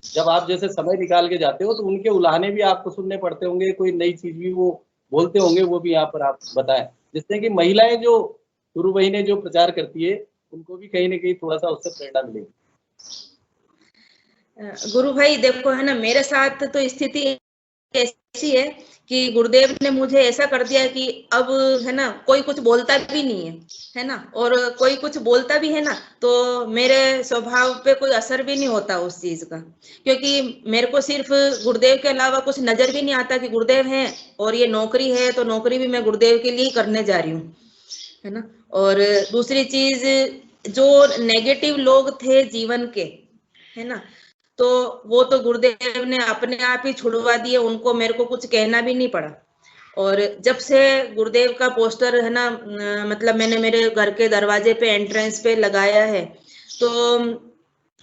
जब आप जैसे समय निकाल के जाते हो तो उनके उलाहने भी आपको सुनने पड़ते होंगे, कोई नई चीज भी वो बोलते होंगे, वो भी यहाँ पर आप बताएं, जिससे कि महिलाएं जो गुरु बहनें जो प्रचार करती है उनको भी कहीं ना कहीं थोड़ा सा उससे प्रेरणा मिलेगी। गुरु भाई देखो है ना, मेरे साथ तो स्थिति ऐसी है कि गुरुदेव ने मुझे ऐसा कर दिया कि अब है ना कोई कुछ बोलता भी नहीं है ना, और कोई कुछ बोलता भी है ना तो मेरे स्वभाव पे कोई असर भी नहीं होता उस चीज का, क्योंकि मेरे को सिर्फ गुरुदेव के अलावा कुछ नजर भी नहीं आता कि गुरुदेव हैं, और ये नौकरी है तो नौकरी भी मैं गुरुदेव के लिए ही करने जा रही हूँ, है ना। और दूसरी चीज, जो नेगेटिव लोग थे जीवन के, है ना, तो वो तो गुरुदेव ने अपने आप ही छुड़वा दिए, उनको मेरे को कुछ कहना भी नहीं पड़ा। और जब से गुरुदेव का पोस्टर है ना, मतलब मैंने मेरे घर के दरवाजे पे एंट्रेंस पे लगाया है, तो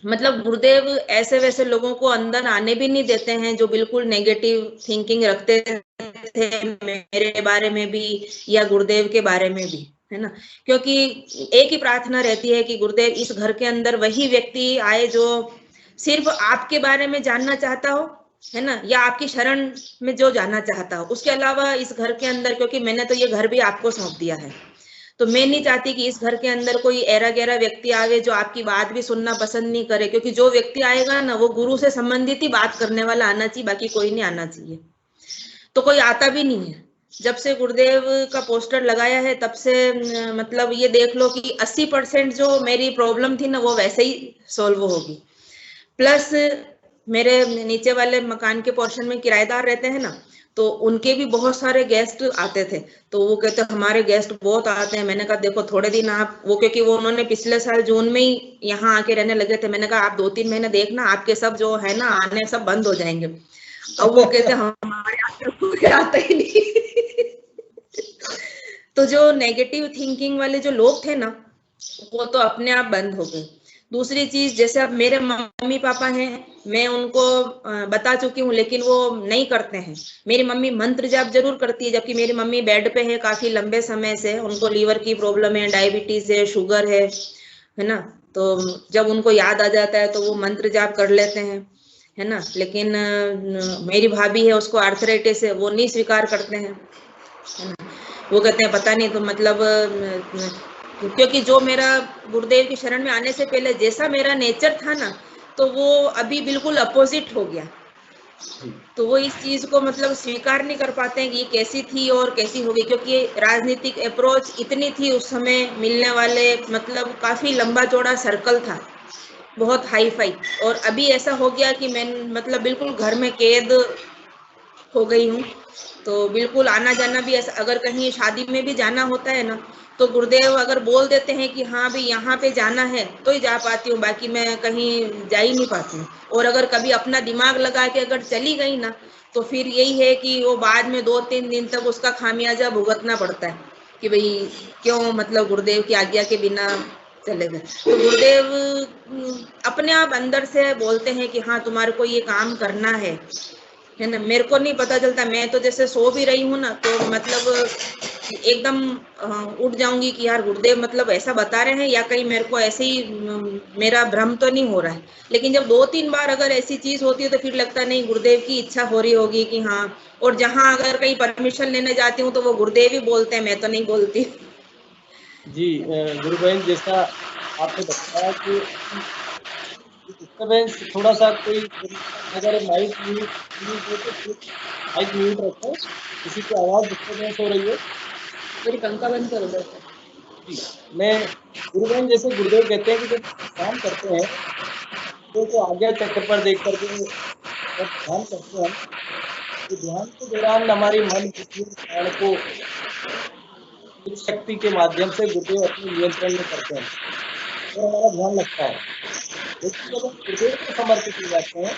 मतलब गुरुदेव ऐसे वैसे लोगों को अंदर आने भी नहीं देते हैं जो बिल्कुल नेगेटिव थिंकिंग रखते थे मेरे बारे में भी या गुरुदेव के बारे में भी, है ना। क्योंकि एक ही प्रार्थना रहती है कि गुरुदेव इस घर के अंदर वही व्यक्ति आए जो सिर्फ आपके बारे में जानना चाहता हो, है ना, या आपकी शरण में जो जानना चाहता हो, उसके अलावा इस घर के अंदर, क्योंकि मैंने तो ये घर भी आपको सौंप दिया है, तो मैं नहीं चाहती कि इस घर के अंदर कोई ऐरा गैरा व्यक्ति आवे जो आपकी बात भी सुनना पसंद नहीं करे, क्योंकि जो व्यक्ति आएगा ना वो गुरु से संबंधित ही बात करने वाला आना चाहिए, बाकी कोई नहीं आना चाहिए। तो कोई आता भी नहीं है। जब से गुरुदेव का पोस्टर लगाया है तब से मतलब ये देख लो कि 80% जो मेरी प्रॉब्लम थी ना वो वैसे ही सॉल्व होगी। प्लस मेरे नीचे वाले मकान के पोर्शन में किराएदार रहते हैं ना, तो उनके भी बहुत सारे गेस्ट आते थे, तो वो कहते हमारे गेस्ट बहुत आते हैं। मैंने कहा देखो थोड़े दिन आप वो, क्योंकि वो उन्होंने पिछले साल जून में ही यहाँ आके रहने लगे थे, मैंने कहा आप 2-3 महीने देखना आपके सब जो है ना आने सब बंद हो जाएंगे। अब वो कहते हमारे यहाँ कोई आता ही नहीं। तो जो नेगेटिव थिंकिंग वाले जो लोग थे ना वो तो अपने आप बंद हो गए। दूसरी चीज, जैसे अब मेरे मम्मी पापा हैं, मैं उनको बता चुकी हूँ लेकिन वो नहीं करते हैं। मेरी मम्मी मंत्र जाप जरूर करती है, जबकि मेरी मम्मी बेड पे है काफी लंबे समय से, उनको लीवर की प्रॉब्लम है, डायबिटीज है, शुगर है, है ना। तो जब उनको याद आ जाता है तो वो मंत्र जाप कर लेते हैं, है ना। लेकिन मेरी भाभी है, उसको आर्थराइटिस है, वो नहीं स्वीकार करते हैं, है ना। वो कहते हैं पता नहीं, तो मतलब क्योंकि जो मेरा गुरुदेव की शरण में आने से पहले जैसा मेरा नेचर था ना, तो वो अभी बिल्कुल अपोजिट हो गया। तो वो इस चीज को मतलब स्वीकार नहीं कर पाते हैं कि ये कैसी थी और कैसी होगी, क्योंकि राजनीतिक अप्रोच इतनी थी उस समय, मिलने वाले मतलब काफी लंबा चौड़ा सर्कल था, बहुत हाई फाई। और अभी ऐसा हो गया कि मैं मतलब बिल्कुल घर में कैद हो गई हूँ। तो बिल्कुल आना जाना भी ऐसा, अगर कहीं शादी में भी जाना होता है ना, तो गुरुदेव अगर बोल देते हैं कि हाँ भाई यहाँ पे जाना है तो ही जा पाती हूँ, बाकी मैं कहीं जा ही नहीं पाती हूँ। और अगर कभी अपना दिमाग लगा के अगर चली गई ना, तो फिर यही है कि वो बाद में 2-3 दिन तक उसका खामियाजा भुगतना पड़ता है कि भाई क्यों मतलब गुरुदेव की आज्ञा के बिना चले गए। तो गुरुदेव अपने आप अंदर से बोलते हैं कि हाँ तुम्हारे को ये काम करना है ना। मेरे को नहीं पता चलता, मैं तो जैसे सो भी रही हूँ ना, तो मतलब एकदम उठ जाऊंगी कि यार गुरुदेव मतलब ऐसा बता रहे हैं, या कहीं मेरे को ऐसे ही मेरा भ्रम तो नहीं हो रहा है। लेकिन जब 2-3 बार अगर ऐसी चीज होती है तो फिर लगता नहीं गुरुदेव की इच्छा हो रही होगी कि हाँ। और जहां अगर कहीं परमिशन लेने जाती हूँ तो वो गुरुदेव ही बोलते हैं, मैं तो नहीं बोलती। जी गुरु बहन, जैसा आपने बताया कि डिस्टर्बेंस थोड़ा सा, कोई अगर माइक म्यूट हो तो फिर माइक म्यूट रखें, किसी की आवाज डिस्टर्बेंस हो रही है। मेरी पंखा बंद कर दो। जी, मैं गुरु बहन, जैसे गुरुदेव कहते हैं कि जब ध्यान करते हैं तो आज्ञा चक्र पर देख करके जब ध्यान करते हैं, तो ध्यान के दौरान हमारी मन बुद्धि प्राण को इस शक्ति के माध्यम से गुरुदेव अपने नियंत्रण में करते हैं और हमारा ध्यान लगता है। लेकिन जब हम गुरुदेव को समर्पित हो जाते हैं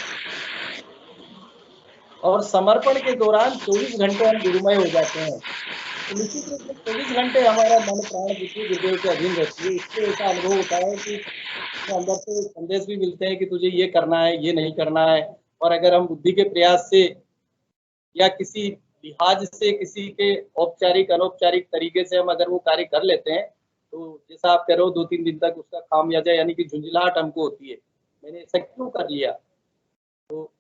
और समर्पण के दौरान 24 घंटे हम गुरुमय हो जाते हैं, तो निश्चित रूप से 24 घंटे हमारा मन प्राण बुद्धि गुरुदेव के अधीन रहती है। इससे ऐसा अनुभव होता है कि अंदर से संदेश भी मिलते हैं कि तुझे ये करना है, ये नहीं करना है। और अगर हम बुद्धि के प्रयास से या किसी लिहाज से, किसी के औपचारिक अनौपचारिक तरीके से हम अगर वो कार्य कर लेते हैं, तो जैसा आप कह रहे हो 2-3 दिन तक उसका खामियाजा यानी कि झुंझलाहट हमको होती है, मैंने ऐसा क्यों कर लिया। तो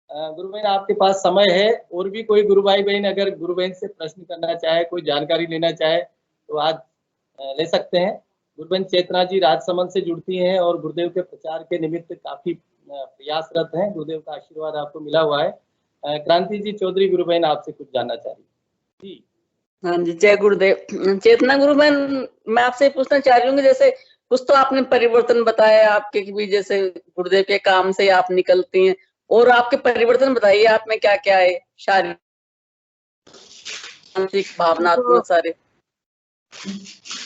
गुरु बहन, आपके पास समय है, और भी कोई गुरु भाई बहन अगर गुरु बहन से प्रश्न करना चाहे, कोई जानकारी लेना चाहे तो आज ले सकते हैं। गुरु बहन चेतना जी राजसमंद से जुड़ती हैं और गुरुदेव के प्रचार के निमित्त काफी प्रयासरत हैं। गुरुदेव का आशीर्वाद आपको मिला हुआ है। क्रांति जी चौधरी गुरु बहन आपसे कुछ जानना चाह रही जी। हाँ जी, जय गुरुदेव। चेतना गुरु बहन, मैं आपसे पूछना चाह रही हूँ कि जैसे कुछ तो आपने परिवर्तन बताया आपके कि भी जैसे गुरुदेव के काम से आप निकलती हैं, और आपके परिवर्तन बताइए आप में क्या क्या है, शारीरिक मानसिक भावनात्मक सारे।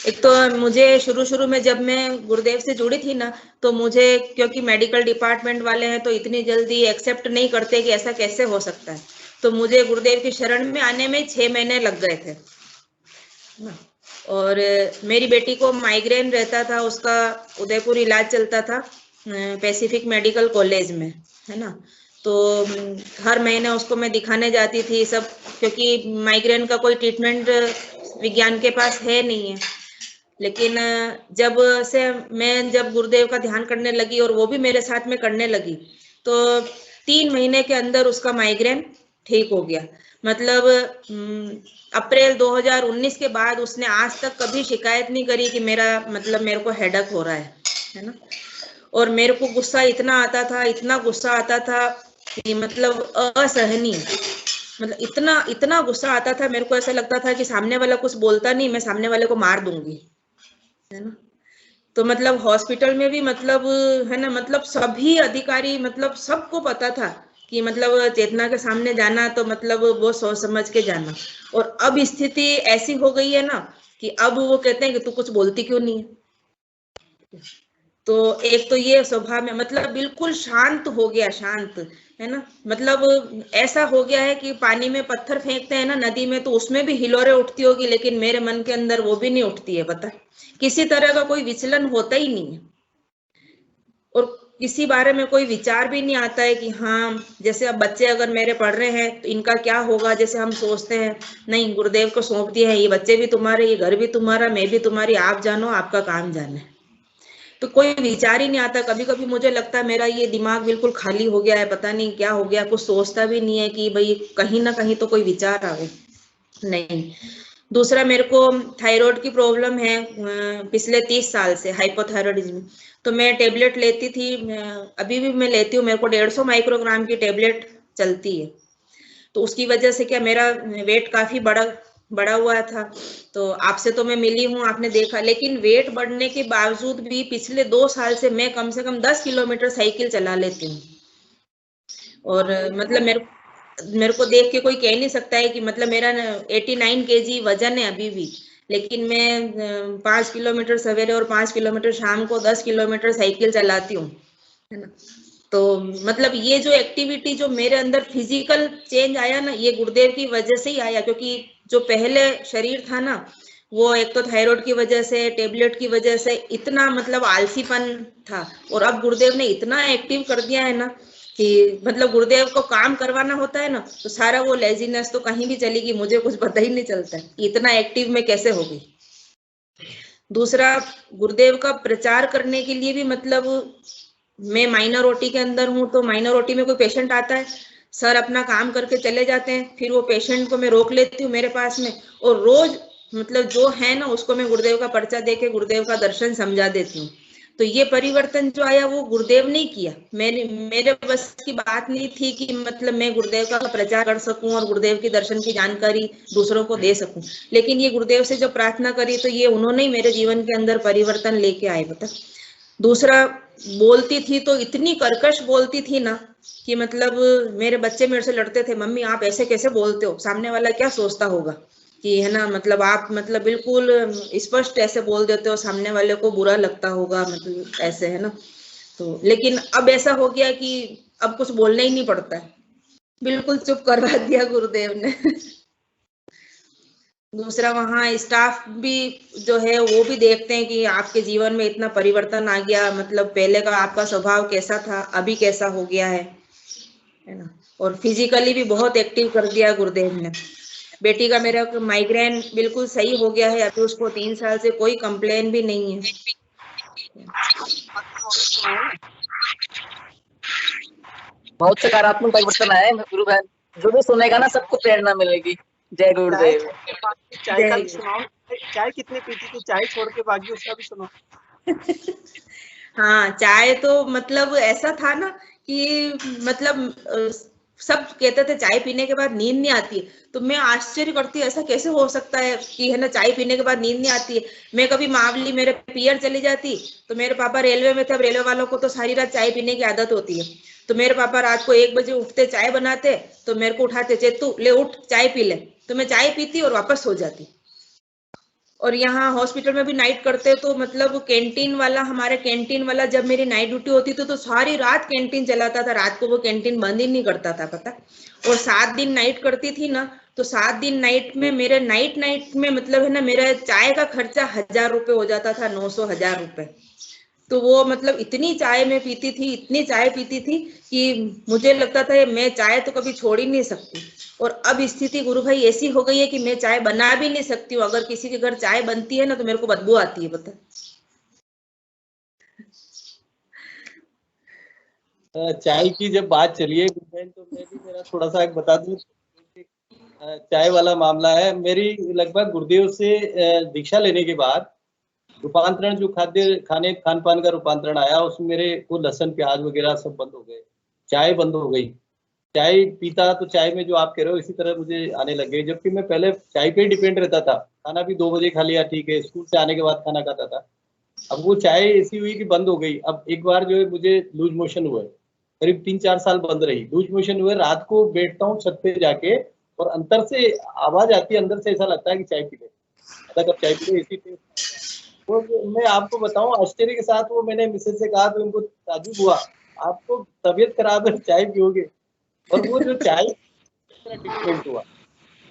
एक तो मुझे शुरू में जब मैं गुरुदेव से जुड़ी थी ना, तो मुझे क्योंकि मेडिकल डिपार्टमेंट वाले हैं तो इतनी जल्दी एक्सेप्ट नहीं करते कि ऐसा कैसे हो सकता है। तो मुझे गुरुदेव की शरण में आने में 6 महीने लग गए थे। और मेरी बेटी को माइग्रेन रहता था, उसका उदयपुर इलाज चलता था पैसिफिक मेडिकल कॉलेज में, है ना। तो हर महीने उसको मैं दिखाने जाती थी सब, क्योंकि माइग्रेन का कोई ट्रीटमेंट विज्ञान के पास है नहीं है। लेकिन जब गुरुदेव का ध्यान करने लगी और वो भी मेरे साथ में करने लगी, तो 3 महीने के अंदर उसका माइग्रेन ठीक हो गया। मतलब अप्रैल 2019 के बाद उसने आज तक कभी शिकायत नहीं करी कि मेरे को हेडेक हो रहा है ना। और मेरे को गुस्सा इतना आता था, इतना गुस्सा आता था कि मतलब असहनीय, मतलब इतना गुस्सा आता था, मेरे को ऐसा लगता था कि सामने वाला कुछ बोलता नहीं, मैं सामने वाले को मार दूंगी, है ना। तो मतलब हॉस्पिटल में भी मतलब, है ना, मतलब सभी अधिकारी, मतलब सबको पता था कि मतलब चेतना के सामने जाना तो मतलब वो सोच समझ के जाना। और अब स्थिति ऐसी हो गई है ना कि अब वो कहते हैं कि तू कुछ बोलती क्यों नहीं है। तो एक तो ये स्वभाव में मतलब बिल्कुल शांत हो गया, शांत, है ना। मतलब ऐसा हो गया है कि पानी में पत्थर फेंकते हैं ना नदी में, तो उसमें भी हिलोरे उठती होगी, लेकिन मेरे मन के अंदर वो भी नहीं उठती है, पता, किसी तरह का कोई विचलन होता ही नहीं है। और किसी बारे में कोई विचार भी नहीं आता है कि हाँ, जैसे अब बच्चे अगर मेरे पढ़ रहे हैं तो इनका क्या होगा, जैसे हम सोचते हैं नहीं, गुरुदेव को सौंप दिया है, ये बच्चे भी तुम्हारे, ये घर भी तुम्हारा, मैं भी तुम्हारी, आप जानो, आपका काम जाने। तो कोई विचार ही नहीं आता। कभी कभी मुझे लगता है मेरा ये दिमाग बिल्कुल खाली हो गया है, पता नहीं क्या हो गया, कुछ सोचता भी नहीं है कि भाई कहीं ना कहीं तो कोई विचार आवे, नहीं। दूसरा, मेरे को थायराइड की प्रॉब्लम है पिछले 30 साल से, हाइपोथायराइडिज्म। तो मैं टेबलेट लेती थी, अभी भी मैं लेती हूँ, मेरे को 150 माइक्रोग्राम की टेबलेट चलती है। तो उसकी वजह से क्या मेरा वेट काफी बड़ा हुआ था। तो आपसे तो मैं मिली हूँ, आपने देखा, लेकिन वेट बढ़ने के बावजूद भी पिछले 2 साल से मैं कम से कम 10 किलोमीटर साइकिल चला लेती हूँ। और मतलब मेरे को देख के कोई कह नहीं सकता है कि मतलब मेरा 89 kg वजन है अभी भी, लेकिन मैं 5 किलोमीटर सवेरे और 5 किलोमीटर शाम को 10 किलोमीटर साइकिल चलाती हूँ, है ना। तो मतलब ये जो एक्टिविटी, जो मेरे अंदर फिजिकल चेंज आया ना, ये गुरुदेव की वजह से ही आया। क्योंकि जो पहले शरीर था ना, वो एक तो थायराइड की वजह से, टेबलेट की वजह से इतना मतलब आलसीपन था, और अब गुरुदेव ने इतना एक्टिव कर दिया है ना कि मतलब गुरुदेव को काम करवाना होता है ना, तो सारा वो लेजीनेस तो कहीं भी चली गई, मुझे कुछ पता ही नहीं चलता है इतना एक्टिव में कैसे हो गई। दूसरा, गुरुदेव का प्रचार करने के लिए भी मतलब मैं माइनॉरिटी के अंदर हूँ, तो माइनॉरिटी में कोई पेशेंट आता है, सर अपना काम करके चले जाते हैं, फिर वो पेशेंट को मैं रोक लेती हूँ मेरे पास में, और रोज मतलब जो है ना उसको मैं गुरुदेव का पर्चा देके गुरुदेव का दर्शन समझा देती हूँ। तो ये परिवर्तन जो आया वो गुरुदेव ने किया, मेरे बस की बात नहीं थी कि मतलब मैं गुरुदेव का प्रचार कर सकूं और गुरुदेव की दर्शन की जानकारी दूसरों को दे सकूं, लेकिन ये गुरुदेव से जो प्रार्थना करी तो ये उन्होंने ही मेरे जीवन के अंदर परिवर्तन लेके आए। पता, दूसरा, बोलती थी तो इतनी कर्कश बोलती थी ना कि मतलब मेरे बच्चे मेरे से लड़ते थे, मम्मी आप ऐसे कैसे बोलते हो, सामने वाला क्या सोचता होगा कि, है ना, मतलब आप मतलब बिल्कुल स्पष्ट ऐसे बोल देते हो, सामने वाले को बुरा लगता होगा, मतलब ऐसे, है ना। तो लेकिन अब ऐसा हो गया कि अब कुछ बोलना ही नहीं पड़ता है, बिल्कुल चुप करवा दिया गुरुदेव ने। दूसरा, वहाँ स्टाफ भी जो है वो भी देखते हैं कि आपके जीवन में इतना परिवर्तन आ गया, मतलब पहले का आपका स्वभाव कैसा था, अभी कैसा हो गया है ना। और फिजिकली भी बहुत एक्टिव कर दिया गुरुदेव ने। बेटी का मेरा माइग्रेन बिल्कुल सही हो गया है, अभी उसको 3 साल से कोई कंप्लेन भी नहीं है। बहुत सकारात्मक परिवर्तन आया है गुरु बहन, जो भी सुनेगा ना सबको प्रेरणा मिलेगी। जय गुरुदेव। चाय का भी सुनाओ, चाय कितने पीती थी, चाय छोड़ के बाकी उसका भी सुनाओ। हाँ, चाय तो मतलब ऐसा था ना कि मतलब सब कहते थे चाय पीने के बाद नींद नहीं आती है, तो मैं आश्चर्य करती हूँ ऐसा कैसे हो सकता है कि, है ना, चाय पीने के बाद नींद नहीं आती है। मैं कभी मावली मेरे पियर चली जाती, तो मेरे पापा रेलवे में थे, अब रेलवे वालों को तो सारी रात चाय पीने की आदत होती है, तो मेरे पापा रात को 1 बजे उठते, चाय बनाते, तो मेरे को उठाते, चेतू ले उठ चाय पी ले, तो मैं चाय पीती और वापस सो जाती। और यहाँ हॉस्पिटल में भी नाइट करते, तो मतलब कैंटीन वाला, हमारे कैंटीन वाला जब मेरी नाइट ड्यूटी होती थी तो सारी रात कैंटीन चलाता था, रात को वो कैंटीन बंद ही नहीं करता था, पता। और 7 दिन नाइट करती थी ना, तो 7 दिन नाइट में मेरे नाइट में मतलब, है ना, मेरा चाय का खर्चा 1000 रुपए हो जाता था, 900 1000 रुपए। तो वो मतलब इतनी चाय में पीती थी, इतनी चाय पीती थी कि मुझे लगता था मैं चाय तो कभी छोड़ ही नहीं सकती। और अब स्थिति गुरु भाई ऐसी हो गई है कि मैं चाय बना भी नहीं सकती हूँ, अगर किसी के घर चाय बनती है ना तो मेरे को बदबू आती है, पता। चाय की जब बात चली है तो मैं भी मेरा थोड़ा सा एक बता दूं। चाय वाला मामला है, मेरी लगभग गुरुदेव से दीक्षा लेने के बाद रूपांतरण, जो खान पान का रूपांतरण आया, उसमें मेरे को लहसुन प्याज वगैरह सब बंद हो गए, चाय बंद हो गई। चाय पीता तो चाय में जो आप कह रहे हो इसी तरह मुझे आने लग गई, जबकि मैं पहले चाय पे ही डिपेंड रहता था। खाना भी 2 बजे खा लिया, ठीक है, स्कूल से आने के बाद खाना खाता था। अब वो चाय ऐसी हुई कि बंद हो गई। अब एक बार जो है मुझे लूज मोशन हुए, करीब 3-4 साल बंद रही। लूज मोशन हुए, रात को बैठता हूँ छत पे जाके और अंदर से आवाज आती है, अंदर से ऐसा लगता है कि चाय पी ले, मतलब चाय पी ले, इसी टेस्ट। वो मैं आपको बताऊं आश्चर्य के साथ, वो मैंने मिसेज से कहा तो उनको ताजुब हुआ, आपको तबीयत खराब है चाय पियोगे? और वो जो चाय डिफरेंट हुआ।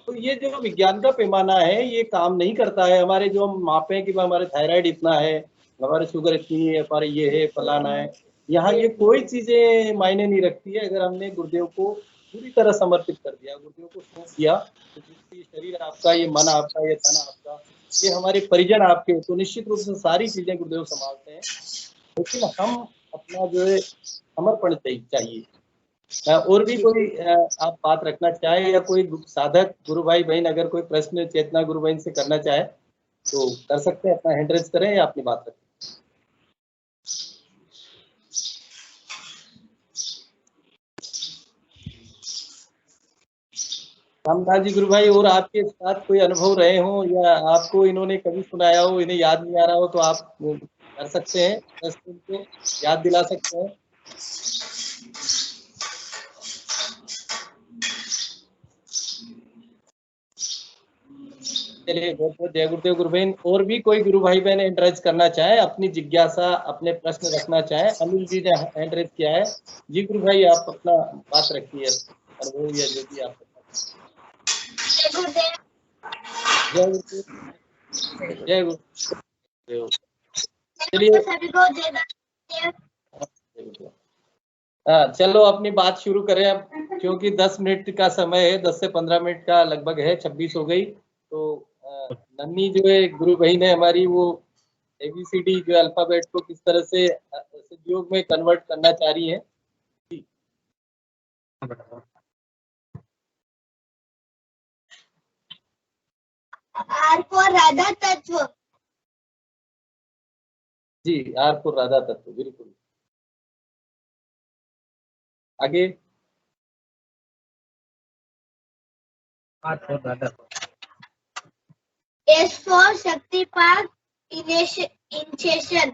तो ये जो विज्ञान का पैमाना है ये काम नहीं करता है। हमारे जो हम मापे हैं कि हमारे थायराइड इतना है, हमारे शुगर इतनी है, हमारे ये है, फलाना है, यहाँ ये कोई चीजें मायने नहीं रखती है। अगर हमने गुरुदेव को पूरी तरह समर्पित कर दिया, गुरुदेव को सौंप दिया, तो ये शरीर आपका, ये मन आपका, ये तन आपका, ये हमारे परिजन आपके, तो निश्चित रूप से सारी चीजें गुरुदेव संभालते हैं। लेकिन हम अपना जो है समर्पण चाहिए। और भी कोई आप बात रखना चाहे या कोई साधक गुरु भाई बहन अगर कोई प्रश्न चेतना गुरु बहन से करना चाहे तो कर सकते हैं, अपना हैंड रेज करें या अपनी बात रखें। रामदास जी गुरु भाई, और आपके साथ कोई अनुभव रहे हो या आपको इन्होंने कभी सुनाया हो, इन्हें याद नहीं आ रहा हो तो आप कर सकते हैं, प्रश्न उनको याद दिला सकते हैं। चलिए, बहुत बहुत जय गुरुदेव गुरु बहन। और भी कोई गुरु भाई बहन हैंड रेज करना चाहे, अपनी जिज्ञासा अपने प्रश्न रखना चाहे। अनिल जी ने हैंड रेज किया है। जी गुरु भाई, आप अपना बात रखिए, अनुभव या जो भी आप। जय गुरुदेव, जय गुरुदेव। चलिए, हाँ, चलो अपनी बात शुरू करें अब, क्योंकि 10 मिनट का समय है, 10 से 15 मिनट का लगभग है, 26 हो गई। तो नन्ही जो है गुरु बहन है हमारी, वो ABCD जो अल्फाबेट को किस तरह से योग में कन्वर्ट करना चाह रही है। R for राधा तत्व। जी, R for राधा तत्व, बिल्कुल। आगे। R for Radha. S for शक्तिपात इनिशिएशन।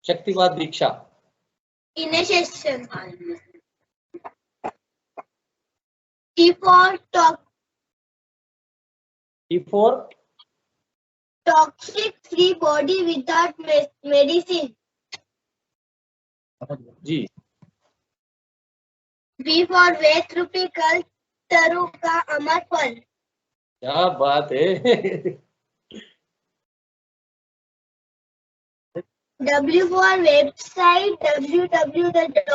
शक्तिपात दीक्षा। Initiation. T for toxic free body without medicine। जी। V for वेद रूपी कल्प तरु का अमर फल। क्या बात है। W for website www.com.org।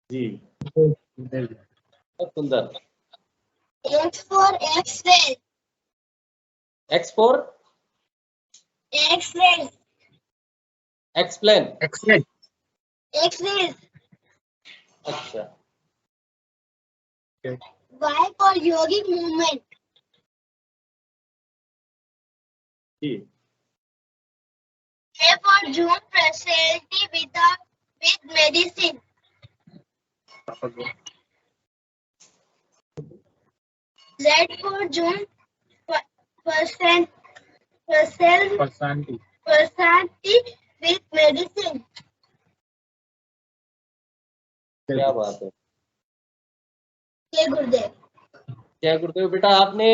जी, बहुत सुंदर। X for X-ray। X for X-ray। explain। X-ray। X-ray। अच्छा। Y for yogic movement। Ji. J for June facility with medicine। Z for June personality with medicine। क्या बात है। जय गुरुदेव। जय गुरुदेव। बेटा, आपने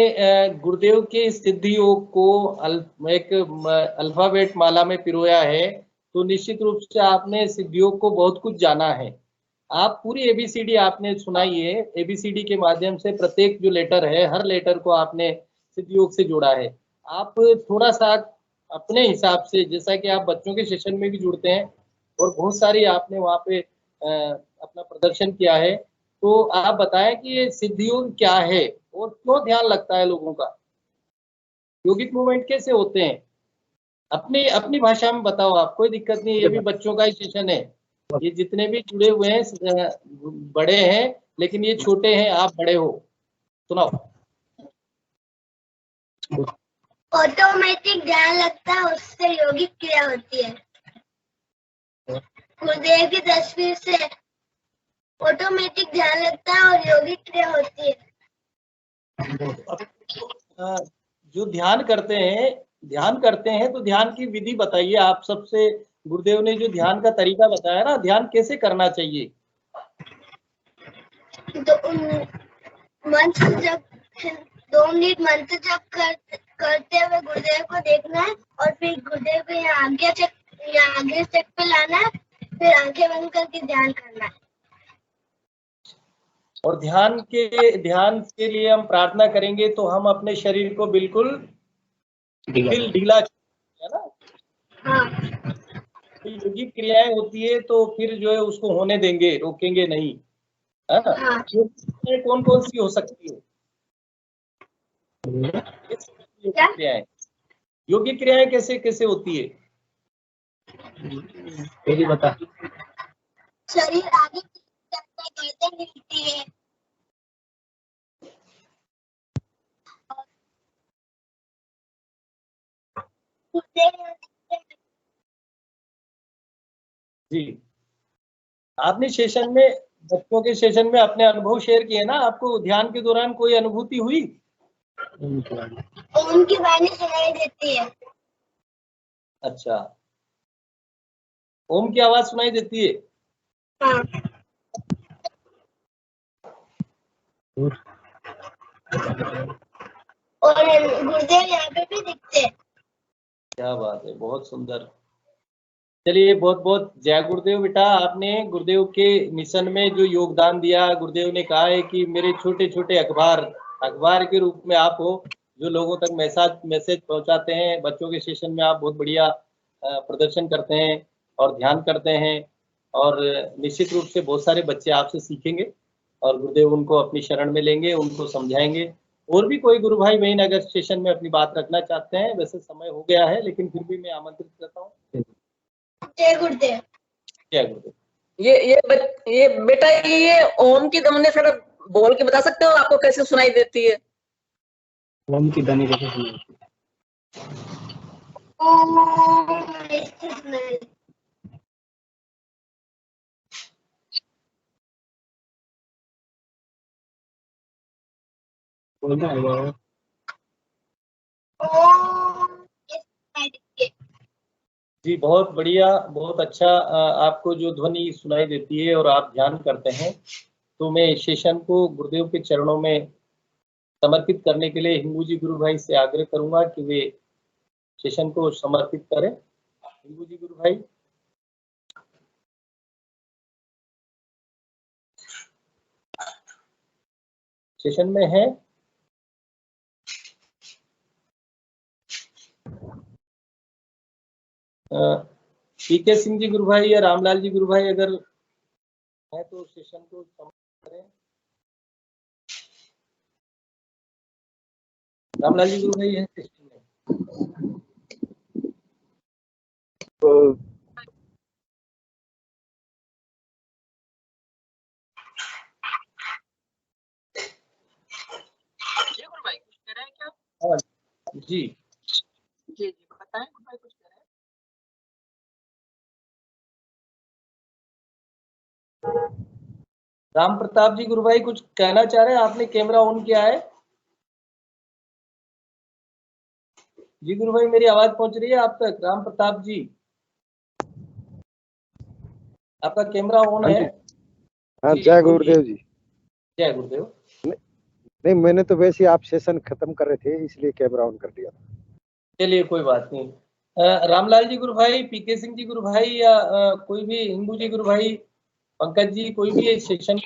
गुरुदेव के सिद्धि योग को एक अल्फाबेट माला में पिरोया है, तो निश्चित रूप से आपने सिद्धि योग को बहुत कुछ जाना है। आप पूरी ABCD आपने सुनाई है। ABCD के माध्यम से प्रत्येक जो लेटर है, हर लेटर को आपने सिद्धि योग से जोड़ा है। आप थोड़ा सा अपने हिसाब से, जैसा कि आप बच्चों के सेशन में भी जुड़ते हैं और बहुत सारी आपने वहाँ पे अपना प्रदर्शन किया है, तो आप बताएं कि ये सिद्धि योग क्या है और क्यों ध्यान लगता है लोगों का, योगिक मूवमेंट कैसे होते हैं, अपनी अपनी भाषा में बताओ। आप, कोई दिक्कत नहीं, ये भी बच्चों का ही सेशन है। ये जितने भी जुड़े हुए हैं बड़े हैं, लेकिन ये छोटे हैं, आप बड़े हो। सुनाओ। ऑटोमेटिक ध्यान लगता है, उससे योगिक क्रिया होती है। गुरुदेव की तस्वीर से ऑटोमेटिक ध्यान लगता है और योगिक क्रिया होती है। जो ध्यान करते हैं तो ध्यान की विधि बताइए आप सबसे। गुरुदेव ने जो ध्यान का तरीका बताया ना, ध्यान कैसे करना चाहिए? मंत्र जब 2 मिनट मंत्र जब करते हुए गुरुदेव को देखना है और फिर गुरुदेव को यहाँ आगे चेक पे लाना है, फिर आंखें बंद करके ध्यान करना है। और ध्यान के लिए हम प्रार्थना करेंगे तो हम अपने शरीर को बिल्कुल ढीला है ना। हाँ। योगिक क्रियाएं होती है तो फिर जो है उसको होने देंगे, रोकेंगे नहीं, है ना। कौन कौन सी हो सकती है? योग्य क्रियाएं, योग्य क्रियाएं कैसे कैसे होती है? मेरी बता। शरीर आगे जाता है, गर्दन हिलती है, जी, आपने सेशन में, बच्चों के सेशन में अपने अनुभव शेयर किए ना, आपको ध्यान के दौरान कोई अनुभूति हुई? ओम की वाणी सुनाई देती है। अच्छा, ओम की आवाज सुनाई देती है। हाँ। और गुरुदेव यहाँ पे भी दिखते हैं। क्या बात है, बहुत सुंदर। चलिए, बहुत बहुत जय गुरुदेव बेटा। आपने गुरुदेव के मिशन में जो योगदान दिया, गुरुदेव ने कहा है कि मेरे छोटे छोटे अखबार के रूप में आप हो, जो लोगों तक मैसेज पहुंचाते हैं। बच्चों के सेशन में आप बहुत बढ़िया प्रदर्शन करते हैं और ध्यान करते हैं, और निश्चित रूप से बहुत सारे बच्चे आपसे सीखेंगे और गुरुदेव उनको अपनी शरण में लेंगे, उनको समझाएंगे। और भी कोई गुरु भाई बहन अगर सेशन में अपनी बात रखना चाहते हैं, वैसे समय हो गया है, लेकिन फिर भी मैं आमंत्रित करता हूँ। जय गुरुदेव। जय गुरुदेव। ये बेटा, ये ओम की ध्वनि थोड़ा बोल के बता सकते हो, आपको कैसे सुनाई देती है? ओम की ध्वनि कैसे सुनाई देती है? बोलना है बाबा। जी, बहुत बढ़िया, बहुत अच्छा। आपको जो ध्वनि सुनाई देती है और आप ध्यान करते हैं, तो मैं इस सेशन को गुरुदेव के चरणों में समर्पित करने के लिए हिंगू जी गुरु भाई से आग्रह करूंगा कि वे सेशन को समर्पित करें। हिंगू जी गुरु भाई। सेशन में है? पीके सिंह जी गुरु भाई या रामलाल जी गुरु भाई अगर है तो सेशन को समर्पित करें। रामलाल जी गुरु भाई है सेशन में? जी जी बताएं भाई, कुछ कह रहे हैं? राम प्रताप जी गुरु भाई कुछ कहना चाह रहे हैं? आपने कैमरा ऑन किया है? जी गुरु भाई, मेरी आवाज पहुंच रही है आप तक? राम प्रताप जी, आपका कैमरा ऑन है? हाँ, जय गुरुदेव जी। जय गुरुदेव। नहीं, मैंने तो वैसे आप सेशन खत्म कर रहे थे, इसलिए कैमरा ऑन कर दिया था। चलिए, कोई बात नहीं। रामलाल जी गुरु भाई, पीके सिंह जी गुरु भाई या कोई भी हिंगू जी गुरु भाई, पंकज जी, कोई भी सेशन।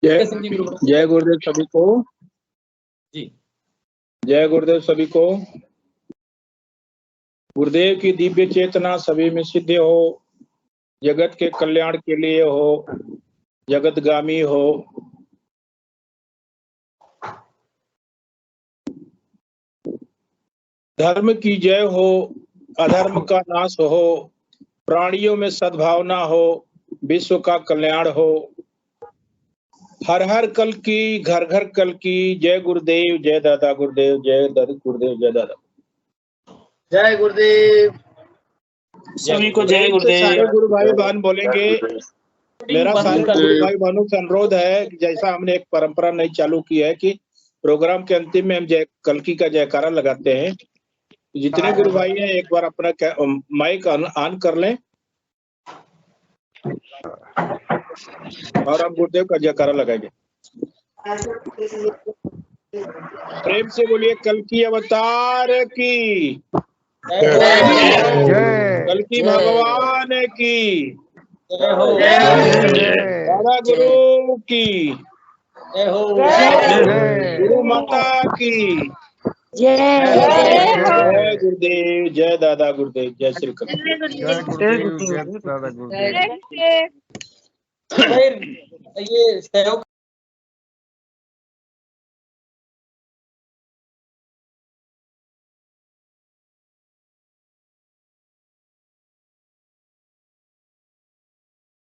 जय गुरुदेव सभी को। जी, जय गुरुदेव सभी को। गुरुदेव की दिव्य चेतना सभी में सिद्ध हो, जगत के कल्याण के लिए हो, जगतगामी हो। धर्म की जय हो, अधर्म का नाश हो, प्राणियों में सद्भावना हो, विश्व का कल्याण हो। हर हर कल की, घर घर कल की। जय गुरुदेव, जय दादा गुरुदेव, जय दादा गुरुदेव, जय दादा। जय गुरुदेव सभी को। जय गुरुदेव। सारे गुरु भाई बहन बोलेंगे। मेरा सारे गुरु भाई बहनों से अनुरोध है कि जैसा हमने एक परंपरा नई चालू की है कि प्रोग्राम के अंतिम में हम जय कल्की का जयकारा लगाते हैं। जितने गुरु भाई हैं एक बार अपना माइक ऑन कर लें और हम गुरुदेव का जयकारा लगाएंगे। प्रेम से बोलिए, कल्की अवतार की जय। कल्की भगवान की जय। दादा गुरु की गुरु माता की जय गुरुदेव, जय दादा गुरुदेव, जय श्री कृष्ण। जय गुरुदेव, जय दादा गुरुदेव। ये सहयोग